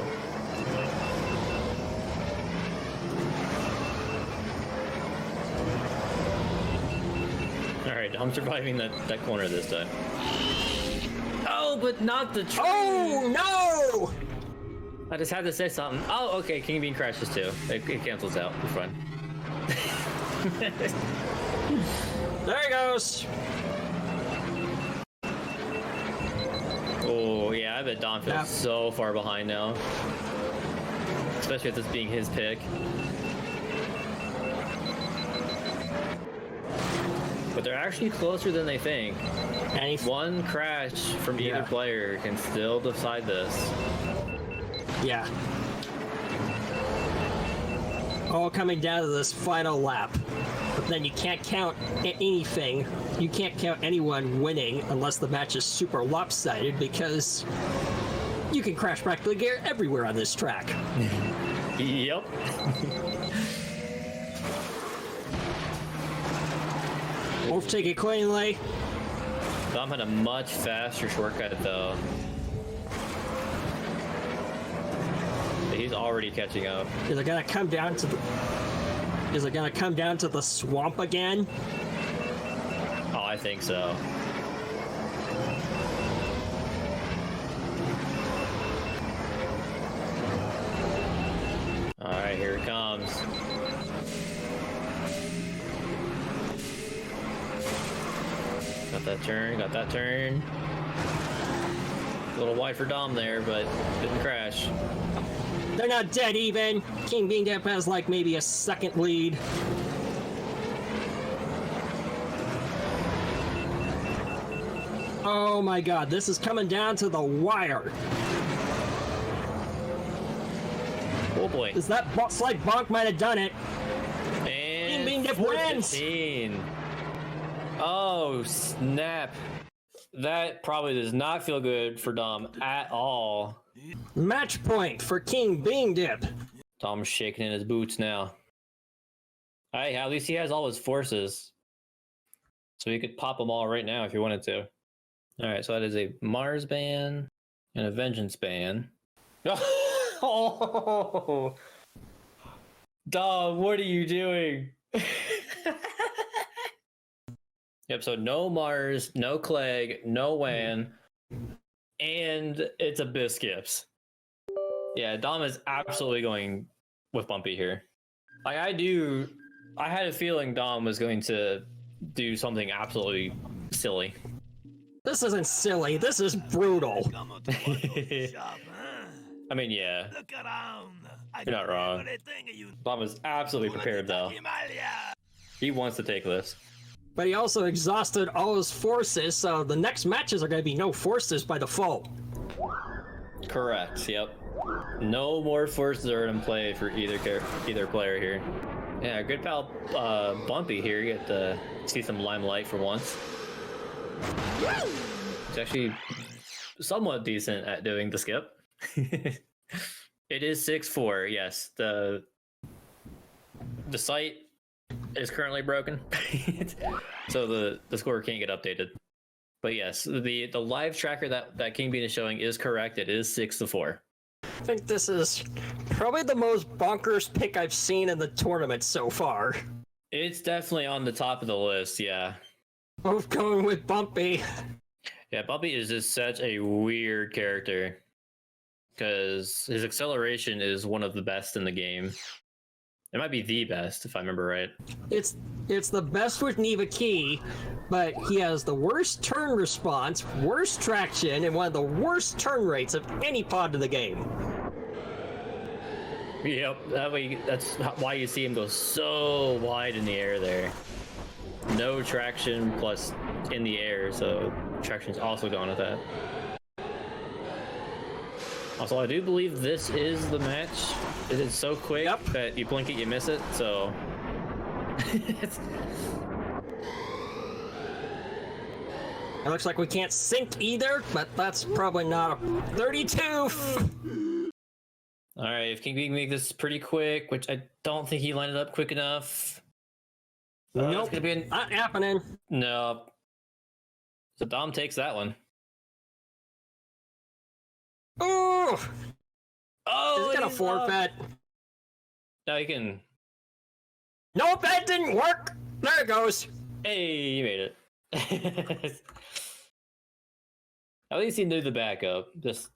Alright, I'm surviving that corner this time. Oh, but not the tree! Oh no! I just had to say something. Oh, okay, King Bean crashes too. It cancels out. It's fine. There he goes! Oh, yeah, I bet Don feels so far behind now. Especially with this being his pick. But they're actually closer than they think. And One crash from either player can still decide this. yeah. all coming down to this final lap. But then you can't count anything. You can't count anyone winning unless the match is super lopsided, because you can crash practically gear everywhere on this track. Yep. Wolf take it cleanly. Dom had a much faster shortcut though. He's already catching up. Is it gonna come down to the? Is it gonna come down to the swamp again? Oh, I think so. All right, here it comes. Got that turn, got that turn. A little wide for Dom there, but didn't crash. They're not dead even. kingbeandip has like maybe a second lead. Oh my god, this is coming down to the wire. Oh boy. Is that slight bonk might have done it? And kingbeandip wins. 15. Oh, snap. That probably does not feel good for Dom at all. Match point for kingbeandip. Dom's shaking in his boots now. Hey, at least he has all his forces. So he could pop them all right now if he wanted to. Alright, so that is a Mars ban and a Vengeance ban. Oh! Dom, what are you doing? Yep, so no Mars, no Clegg, no Wan, and it's a Biscuits. Yeah, Dom is absolutely going with Bumpy here. Like, I had a feeling Dom was going to do something absolutely silly. This isn't silly, this is brutal. I mean, yeah. You're not wrong. Dom is absolutely prepared, though. He wants to take this. But he also exhausted all his forces, so the next matches are going to be no forces by default. Correct, yep. No more forces are in play for either player here. Yeah, good pal Bumpy here. You get to see some limelight for once. He's actually somewhat decent at doing the skip. It is 6-4, yes. The site is currently broken. So the score can't get updated. But yes, the live tracker that kingbean is showing is correct. It is 6-4. I think this is probably the most bonkers pick I've seen in the tournament so far. It's definitely on the top of the list, yeah. Both going with Bumpy. Yeah, Bumpy is just such a weird character. Because his acceleration is one of the best in the game. It might be the best, if I remember right. It's the best with Neva Key, but he has the worst turn response, worst traction, and one of the worst turn rates of any pod in the game. Yep, that's why you see him go so wide in the air there. No traction plus in the air, so traction's also gone with that. Also, I do believe this is the match. It is so quick that you blink it, you miss it, so... It looks like we can't sync either, but that's probably not a 32! Alright, if kingbean make this pretty quick, which I don't think he lined it up quick enough. Nope, not happening. No. So Dom takes that one. Ooh! Oh, he's gonna forfeit. No, he can. Nope, that didn't work. There it goes. Hey, you made it. At least he knew the backup. Just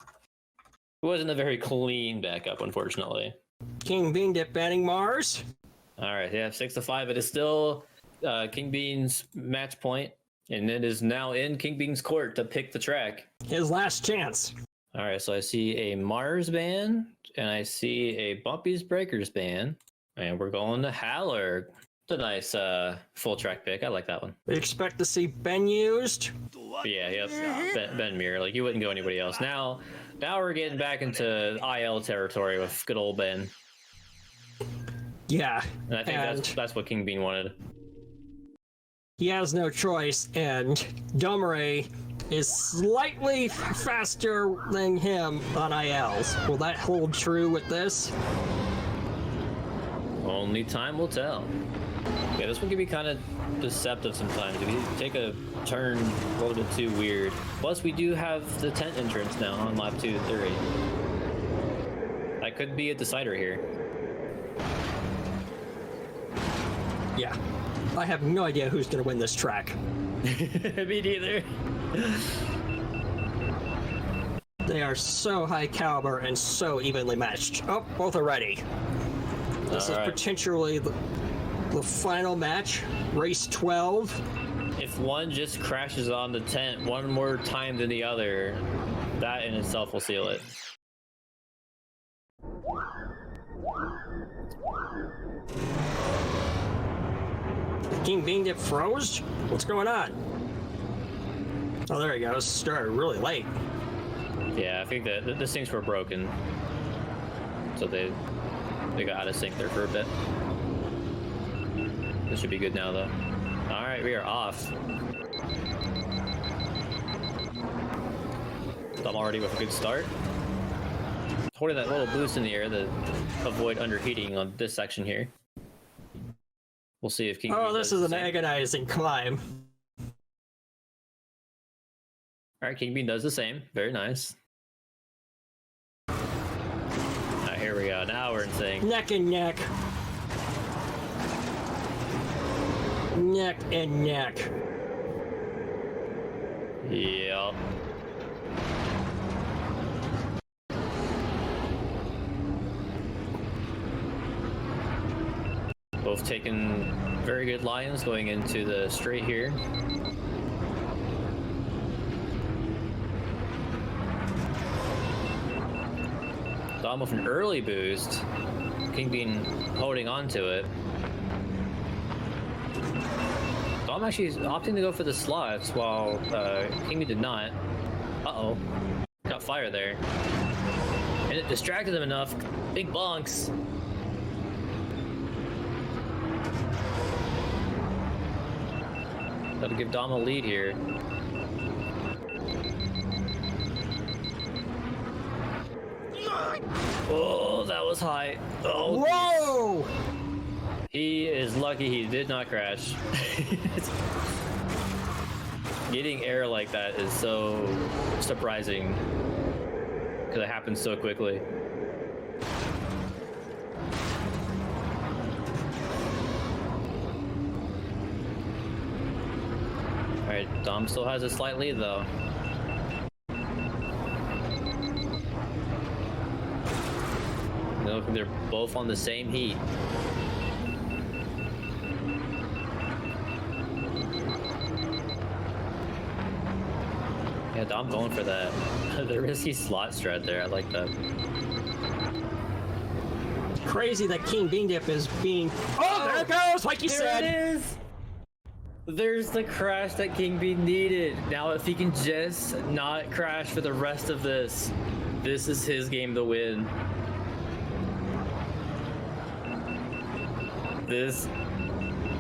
it wasn't a very clean backup, unfortunately. kingbeandip banning Mars. All right, yeah, 6-5. It is still kingbean's match point, and it is now in kingbean's court to pick the track. His last chance. All right, so I see a Mars ban, and I see a Bumpy's Breakers ban, and we're going to Haller. It's a nice full track pick. I like that one. We expect to see Ben used. But yeah, yep. Ben Muir. Like, you wouldn't go anybody else. Now we're getting back into IL territory with good old Ben. Yeah. And I think that's what King Bean wanted. He has no choice, and Domirae is slightly faster than him on ILs. Will that hold true with this? Only time will tell. Yeah, this one can be kind of deceptive sometimes. If you take a turn a little bit too weird. Plus, we do have the tent entrance now on lap 2 to 3. That could be a decider here. Yeah. I have no idea who's going to win this track. Me neither. They are so high caliber and so evenly matched. Oh, both are ready. This is potentially the final match, race 12. If one just crashes on the tent one more time than the other, that in itself will seal it. King Beandip froze? What's going on? Oh, there he goes. Started really late. Yeah, I think that the sinks were broken, so they got out of sync there for a bit. This should be good now, though. All right, we are off. I'm already with a good start. Holding that little boost in the air to avoid underheating on this section here. We'll see if King. Oh, this is an agonizing climb. All right, King Bean does the same. Very nice. All right, here we go. Now we're in sync. Neck and neck. Neck and neck. Yep. Both taking very good lines going into the straight here. Dom with an early boost. King Bean holding on to it. Dom actually is opting to go for the slots while King Bean did not. Uh-oh. Got fire there. And it distracted him enough. Big bonks. That'll give Dom a lead here. Oh, that was high. Oh, whoa! He is lucky he did not crash. Getting air like that is so surprising because it happens so quickly. All right, Dom still has a slight lead though. They're both on the same heat. Yeah, Dom going for that. The risky slot strat there. I like that. Crazy that King Beandip is being. Oh, there it goes, like you said. There it is. There's the crash that King Bean needed. Now, if he can just not crash for the rest of this, this is his game to win. This,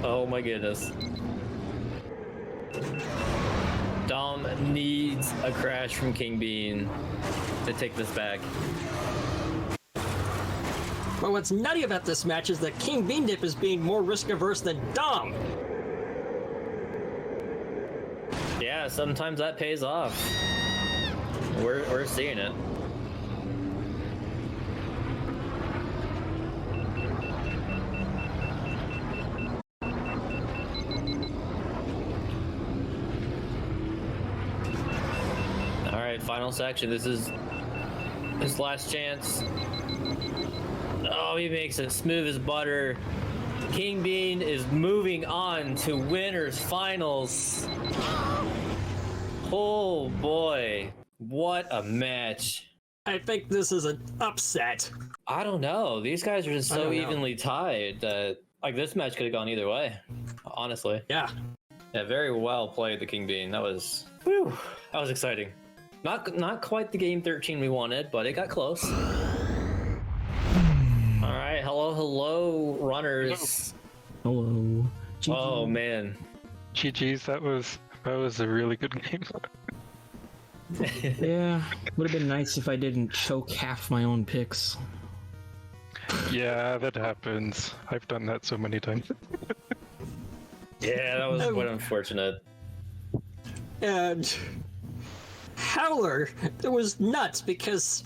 oh my goodness. Dom needs a crash from King Bean to take this back. But what's nutty about this match is that King Beandip is being more risk averse than Dom. Yeah, sometimes that pays off. We're seeing it. Final section. This is his last chance. Oh, he makes it smooth as butter. King Bean is moving on to winners finals. Oh boy, what a match. I think this is an upset. I don't know. These guys are just so evenly tied that like this match could have gone either way. Honestly. Yeah. Yeah, very well played, the King Bean. That was exciting. Not quite the game 13 we wanted, but it got close. All right, hello. slow runners. Hello. GG. Oh man. GG's, that was a really good game. Yeah, would have been nice if I didn't choke half my own picks. Yeah, that happens. I've done that so many times. Yeah, that was quite unfortunate. And Howler, it was nuts because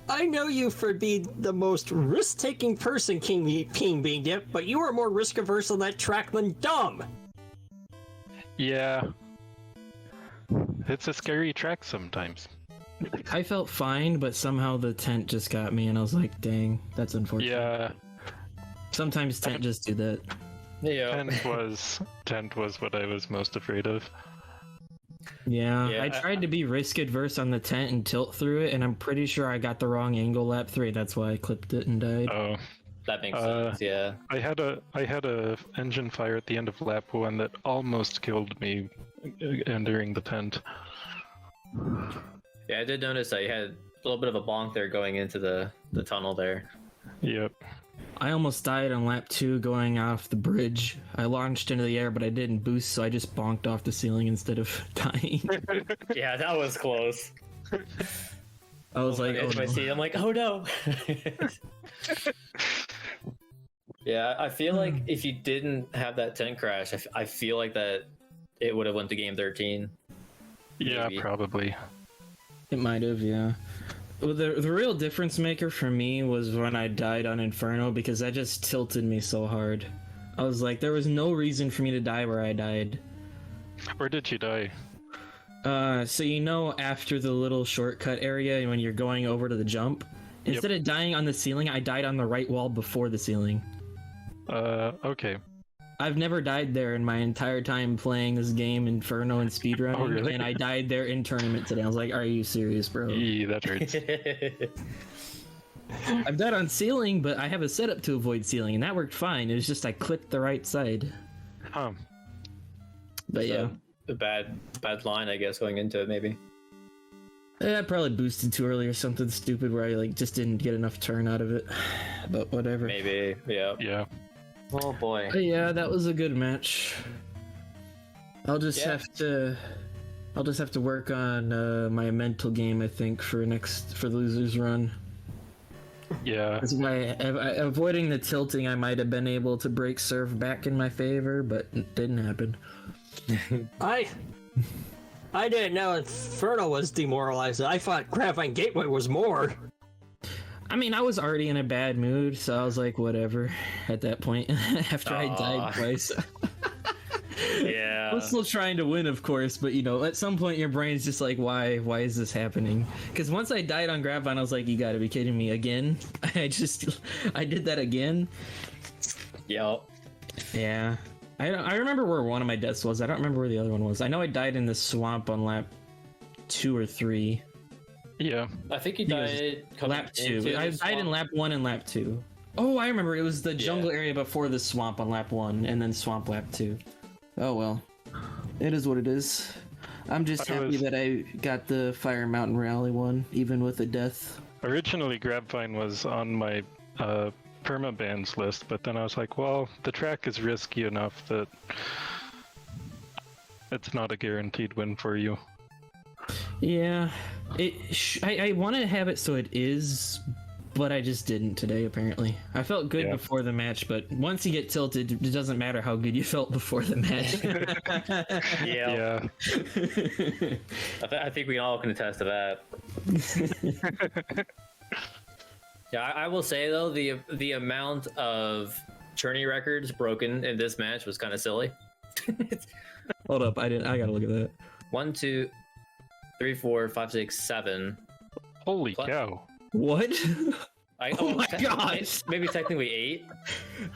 I know you for being the most risk-taking person, kingbeandip, but you were more risk-averse on that track than dumb. Yeah. It's a scary track sometimes. I felt fine, but somehow the tent just got me, and I was like, dang, that's unfortunate. Yeah, Sometimes tent just do that. Yeah. tent was what I was most afraid of. Yeah, Yeah, I tried to be risk adverse on the tent and tilt through it, and I'm pretty sure I got the wrong angle lap 3. That's why I clipped it and died. Oh, That makes sense. Yeah. I had a engine fire at the end of lap 1 that almost killed me entering the tent. Yeah, I did notice that you had a little bit of a bonk there going into the tunnel there. Yep. I almost died on lap 2 going off the bridge. I launched into the air, but I didn't boost, so I just bonked off the ceiling instead of dying. Yeah, that was close. I was like, oh, I no. see. I'm like, oh no. Yeah, I feel like if you didn't have that tent crash, I feel like that it would have went to game 13. Yeah, Maybe. probably. It might have, yeah. Well, the real difference maker for me was when I died on Inferno, because that just tilted me so hard. I was like, there was no reason for me to die where I died. Where did you die? So you know, after the little shortcut area, when you're going over to the jump, instead of dying on the ceiling, I died on the right wall before the ceiling. Okay. I've never died there in my entire time playing this game, Inferno and speedrunning, Oh, really? and I died there in tournament today. I was like, are you serious, bro? Eee, that hurts. I've died on ceiling, but I have a setup to avoid ceiling, and that worked fine. It was just I clicked the right side. Huh. But yeah. A bad line, I guess, going into it, maybe. I probably boosted too early or something stupid where I like just didn't get enough turn out of it. But whatever. Maybe, yeah. Yeah. Oh boy. But yeah, that was a good match. I'll just have to work on my mental game, I think, for the losers run. Yeah. That's why avoiding the tilting, I might have been able to break serve back in my favor, but it didn't happen. I didn't know Inferno was demoralizing. I thought Graphite Gateway was more. I mean, I was already in a bad mood, so I was like, whatever, at that point, after I died twice. Yeah. I was still trying to win, of course, but you know, at some point your brain's just like, why is this happening? Because once I died on Grapevine, I was like, you gotta be kidding me, again? I did that again? Yep. Yeah. I remember where one of my deaths was. I don't remember where the other one was. I know I died in the swamp on lap 2 or 3. Yeah. I think you died Lap 2. I died in lap 1 and lap 2. Oh, I remember. It was the jungle area before the swamp on lap 1, and then swamp lap 2. Oh well. It is what it is. I'm just happy that I got the Fire Mountain Rally one, even with a death. Originally, Grabvine was on my permabans list, but then I was like, well, the track is risky enough that it's not a guaranteed win for you. Yeah, I want to have it so it is, but I just didn't today, apparently. I felt good before the match, but once you get tilted, it doesn't matter how good you felt before the match. Yeah. I think we all can attest to that. Yeah, I will say though, the amount of tourney records broken in this match was kind of silly. Hold up, I gotta look at that. 1, 2, 3, 4, 5, 6, 7. Holy cow. What? Oh my gosh! Maybe technically 8.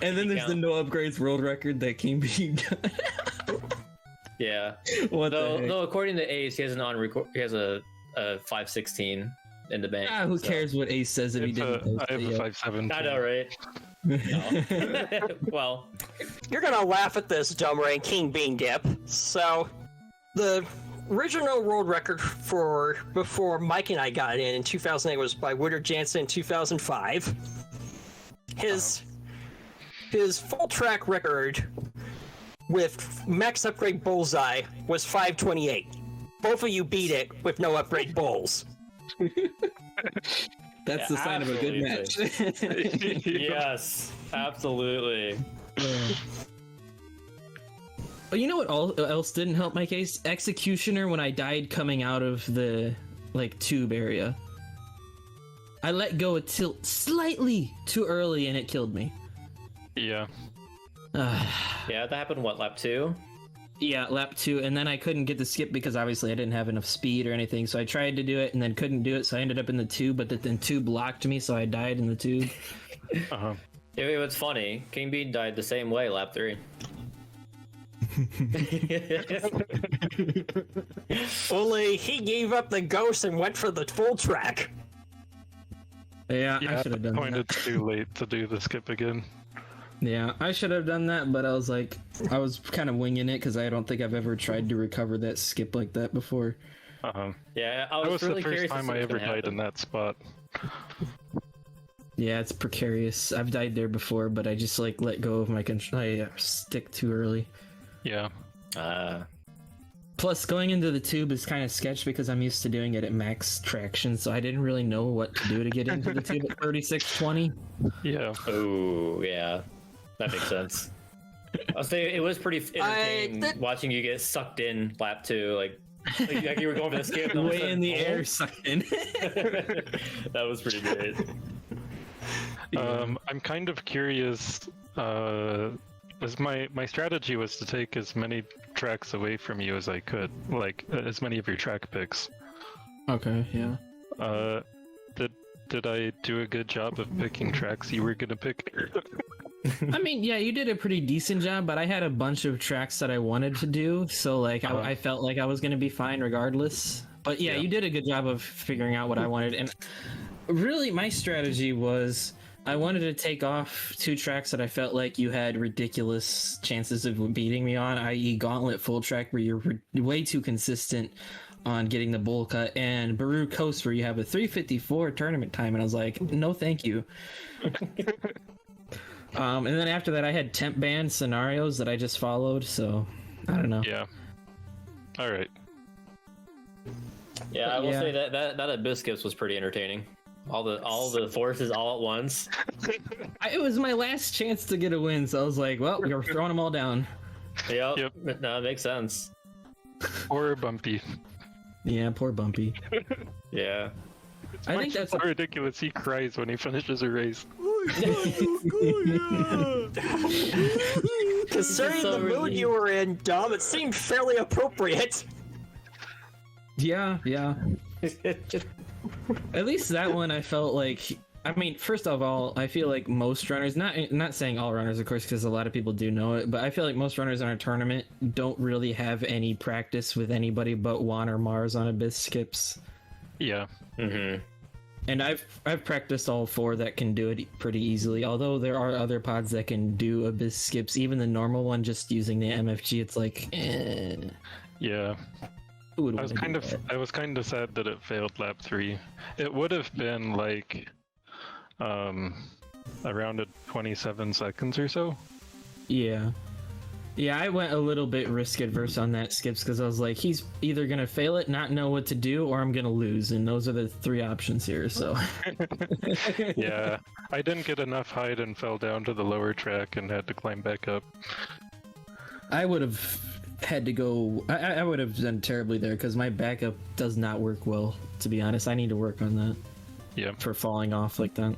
And then there's the no upgrades world record that came being done. Yeah. What Though according to Ace, he has he has a 516 in the bank. Who cares what Ace says if he didn't? I have a 5-7. I know, right? No. Well, You're gonna laugh at this, Domirae kingbeandip. So, the original world record for before Mike and I got in 2008 was by Woodard Jansen in 2005. His his full track record with max upgrade bullseye was 528. Both of you beat it with no upgrade bulls. That's the sign of a good match. Yes, absolutely. But you know what else didn't help my case? Executioner when I died coming out of the tube area. I let go a tilt slightly too early and it killed me. Yeah. Yeah, that happened, what, lap 2? Yeah, lap 2, and then I couldn't get the skip because obviously I didn't have enough speed or anything, so I tried to do it and then couldn't do it, so I ended up in the tube, but the tube blocked me, so I died in the tube. Uh-huh. Yeah, what's funny, King Bean died the same way lap 3. Only he gave up the ghost and went for the full track. Yeah, Yeah, I should have done point that. it's too late to do the skip again. Yeah, I should have done that, but I was kind of winging it because I don't think I've ever tried to recover that skip like that before. Uh-huh. Yeah, I That was was really the first curious time I ever died in that spot. Yeah, it's precarious. I've died there before, but I just let go of my control. I stick too early. Yeah. Plus, going into the tube is kind of sketch because I'm used to doing it at max traction, so I didn't really know what to do to get into the tube at 3620. Yeah. Oh, yeah. That makes sense. I'll say it was pretty entertaining watching you get sucked in lap 2, like you were going for the skip. And all of a Way in the sudden, air, sucked in. That was pretty great. I'm kind of curious, as my strategy was to take as many tracks away from you as I could, as many of your track picks. Okay, yeah. Did I do a good job of picking tracks you were gonna pick? I mean, yeah, you did a pretty decent job, but I had a bunch of tracks that I wanted to do, so I felt like I was going to be fine regardless. But yeah, you did a good job of figuring out what I wanted, and really my strategy was I wanted to take off 2 tracks that I felt like you had ridiculous chances of beating me on, i.e. Gauntlet Full Track, where you're way too consistent on getting the bowl cut, and Baru Coast, where you have a 3:54 tournament time, and I was like, no thank you. And then after that, I had temp ban scenarios that I just followed, so I don't know. Yeah. All right. Yeah, I will say that Abyss Skips was pretty entertaining. All the forces all at once. It was my last chance to get a win, so I was like, well, we're throwing them all down. Yep. No, it makes sense. Or Bumpy. Yeah, poor Bumpy. Yeah. I think that's so ridiculous. He cries when he finishes a race. Concerning the mood you were in, Dom, it seemed fairly appropriate. Yeah. At least that one I felt like. I mean, first of all, I feel like most runners, not saying all runners, of course, because a lot of people do know it, but I feel like most runners in our tournament don't really have any practice with anybody but Juan or Mars on Abyss Skips. Yeah. Mm-hmm. And I've practiced all 4 that can do it pretty easily. Although there are other pods that can do Abyss Skips, even the normal one, just using the MFG, it's like, Yeah. who would I was kind of sad that it failed lap 3. It would have been around at 27 seconds or so. Yeah. Yeah, I went a little bit risk adverse on that skips because I was like, he's either gonna fail it, not know what to do, or I'm gonna lose, and those are the 3 options here. So. Yeah, I didn't get enough height and fell down to the lower track and had to climb back up. I would have had to go. I would have done terribly there because my backup does not work well. To be honest, I need to work on that. Yeah. For falling off like that.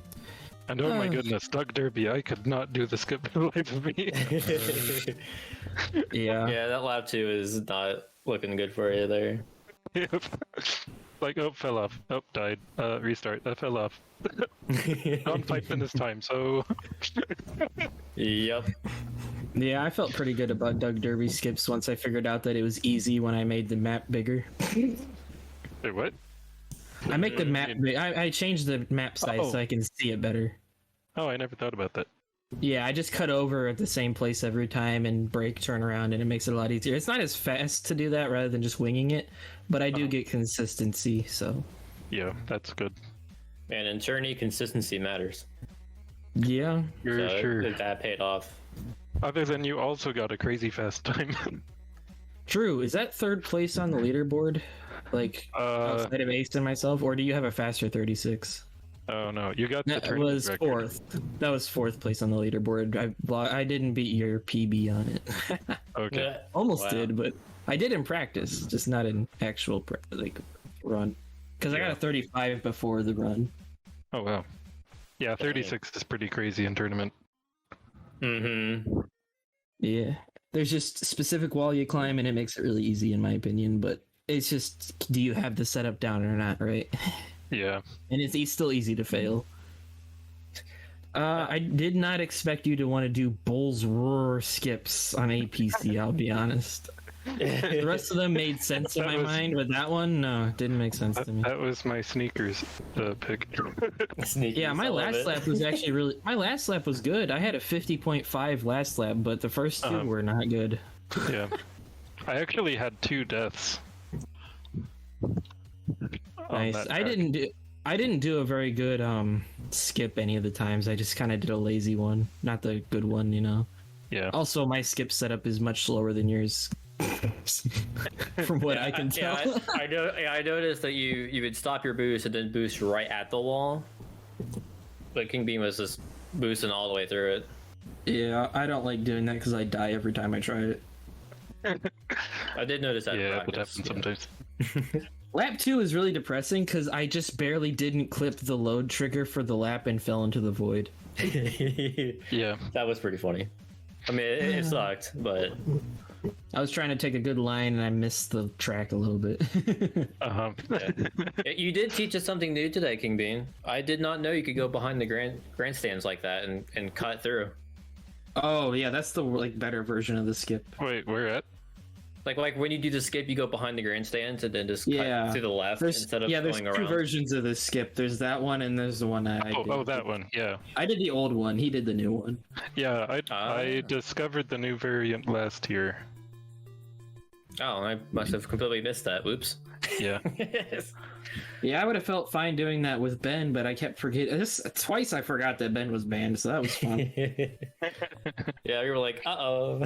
And oh my goodness, Doug Derby, I could not do the skip for the life of me. Yeah. Yeah, that lap 2 is not looking good for you there. Yep. Fell off. Died. Restart. That fell off. Not piping this time, so... Yep. Yeah, I felt pretty good about Doug Derby skips once I figured out that it was easy when I made the map bigger. Wait, what? I make the map I changed the map size so I can see it better. Oh, I never thought about that. Yeah, I just cut over at the same place every time and brake, turn around, and it makes it a lot easier. It's not as fast to do that rather than just winging it, but I do get consistency, so... Yeah, that's good. And in tourney, consistency matters. Yeah. You're So sure. that paid off. Other than you also got a crazy fast time. True. Is that third place on the leaderboard? Like outside of Ace and myself, or do you have a faster 36? Oh no, you got the That tournament was record. fourth. That was fourth place on the leaderboard. I didn't beat your PB on it. Okay. Yeah. Almost Wow. did, but I did in practice, just not in actual run. Because I got a 35 before the run. Oh wow. Yeah, 36 is pretty crazy in tournament. Mm-hmm. Yeah. There's just a specific wall you climb, and it makes it really easy, in my opinion. But it's just, do you have the setup down or not, right? Yeah. And it's still easy to fail. I did not expect you to want to do Bull's Roar skips on APC, I'll be honest. The rest of them made sense in my mind, but that one, no, didn't make sense to me. That was my sneakers pick. Sneaky. Yeah, my last lap was actually really. My last lap was good. I had a 50.5 last lap, but the first two were not good. Yeah. I actually had 2 deaths. on Nice. that I track. didn't do a very good skip any of the times. I just kind of did a lazy one, not the good one, you know. Yeah. Also, my skip setup is much slower than yours, from what I can tell. Yeah, I noticed that you would stop your boost and then boost right at the wall, but King Bean was just boosting all the way through it. Yeah, I don't like doing that because I die every time I try it. I did notice that. in Yeah, that practice. happens sometimes. Lap 2 is really depressing because I just barely didn't clip the load trigger for the lap and fell into the void. Yeah. That was pretty funny. I mean, it sucked, but I was trying to take a good line and I missed the track a little bit. Uh-huh. you did teach us something new today, King Bean. I did not know you could go behind the grandstands like that and cut through. Oh yeah, that's the better version of the skip. Wait, where at? Like when you do the skip, you go behind the grandstands and then just cut to the left instead of there's going two around. versions of the skip. There's that one and there's the one I did. Oh, that one. Yeah. I did the old one. He did the new one. Yeah, I discovered the new variant last year. Oh, I must have completely missed that. Whoops. Yeah. Yeah, I would have felt fine doing that with Ben, but I kept forgetting. Twice I forgot that Ben was banned, so that was fun. Yeah, we were like, uh-oh.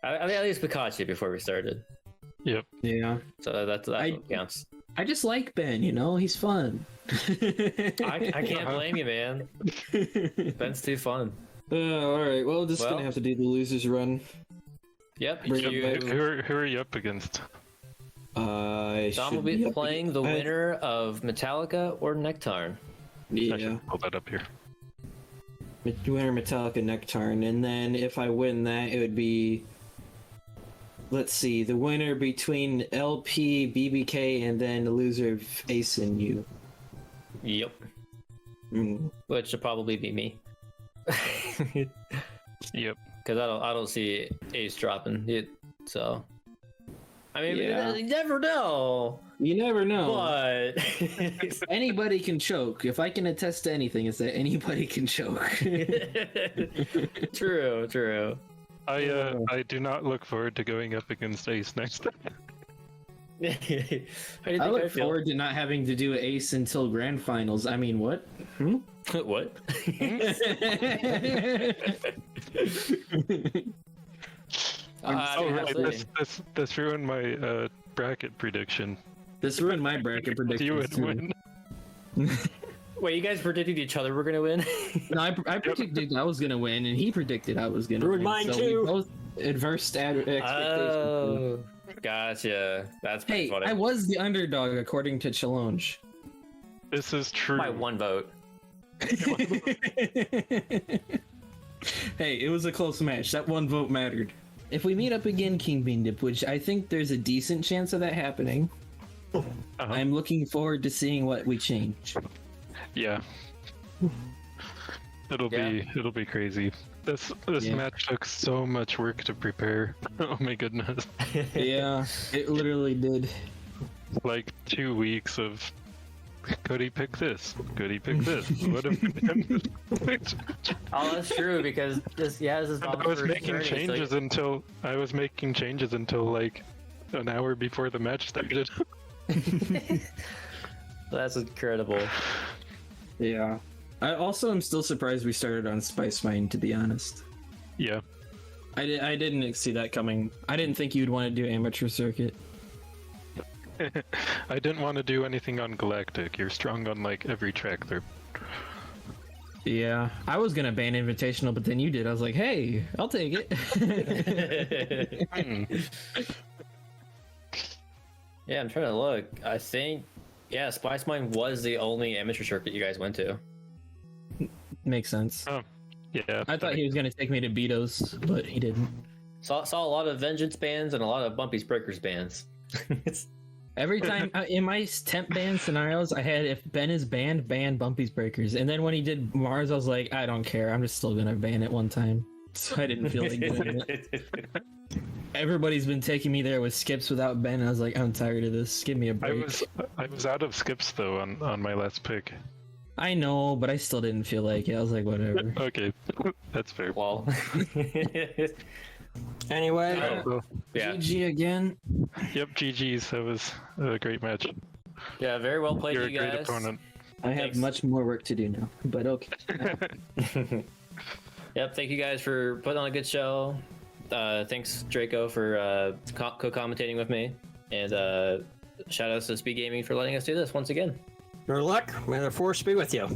I mean, at least we caught you before we started. Yep. Yeah. So that's what counts. I just like Ben, you know? He's fun. I can't blame you, man. Ben's too fun. Alright, well, just Well- gonna have to do the losers run. Yep. Bring it back. Who are you up against? Dom will be playing the winner of Metallica or Nectarn. I Yeah. should pull that up here. Winner Metallica Nectarn, and then if I win that, it would be, let's see, the winner between LP, BBK, and then the loser of Ace and you. Yep. Mm. Which should probably be me. Yep. Because I don't see Ace dropping it. So, I mean, Yeah. you never know. You never know. But Anybody can choke. If I can attest to anything, it's that anybody can choke. true. I do not look forward to going up against Ace next time. How do you think I look feel? forward to not having to do Ace until grand finals. I mean, what? What? Oh, right. This ruined my bracket prediction. This ruined my bracket prediction. You would win. Wait, you guys predicted each other were gonna win? No, I predicted I was gonna win, and he predicted I was gonna Ruined win. mine so too. We both adverse expectations. Oh, gotcha. That's pretty Hey, funny. I was the underdog according to Challenge. This is true. By one vote. Hey, it was a close match. That one vote mattered. If we meet up again, King Bean Dip, which I think there's a decent chance of that happening, I'm looking forward to seeing what we change. Yeah. It'll be crazy. This match took so much work to prepare. Oh my goodness. Yeah, it literally did. Like 2 weeks of could he pick this? Could he pick this? What if Oh, that's true because this is I was making changes until like an hour before the match started. That's incredible. Yeah. I also am still surprised we started on Spice Mine, to be honest. Yeah. I didn't see that coming. I didn't think you'd want to do amateur circuit. I didn't want to do anything on Galactic. You're strong on like every track there. Yeah, I was gonna ban Invitational, but then you did. I was like, hey, I'll take it. Yeah, I'm trying to look. I think, yeah, Spice Mine was the only amateur circuit you guys went to. Makes sense. Oh, yeah. I thought he was gonna take me to Betos, but he didn't. Saw a lot of Vengeance bans and a lot of Bumpy's Breakers bans. Every time in my temp ban scenarios, I had if Ben is banned, ban Bumpy's Breakers, and then when he did Mars, I was like, I don't care. I'm just still gonna ban it one time. So I didn't feel like doing it. Everybody's been taking me there with skips without Ben, and I was like, I'm tired of this. Give me a break. I was out of skips though on my last pick. I know, but I still didn't feel like it. I was like, whatever. Okay, that's fair. Well, Anyway, yeah, GG again. Yep, GG's. That was a great match. yeah, very well played, You're a you great guys. opponent. I have Thanks. much more work to do now, but okay. Yep, thank you guys for putting on a good show. Thanks, Draco, for co-commentating with me. And shout outs to Speed Gaming for letting us do this once again. good luck. May the force be with you.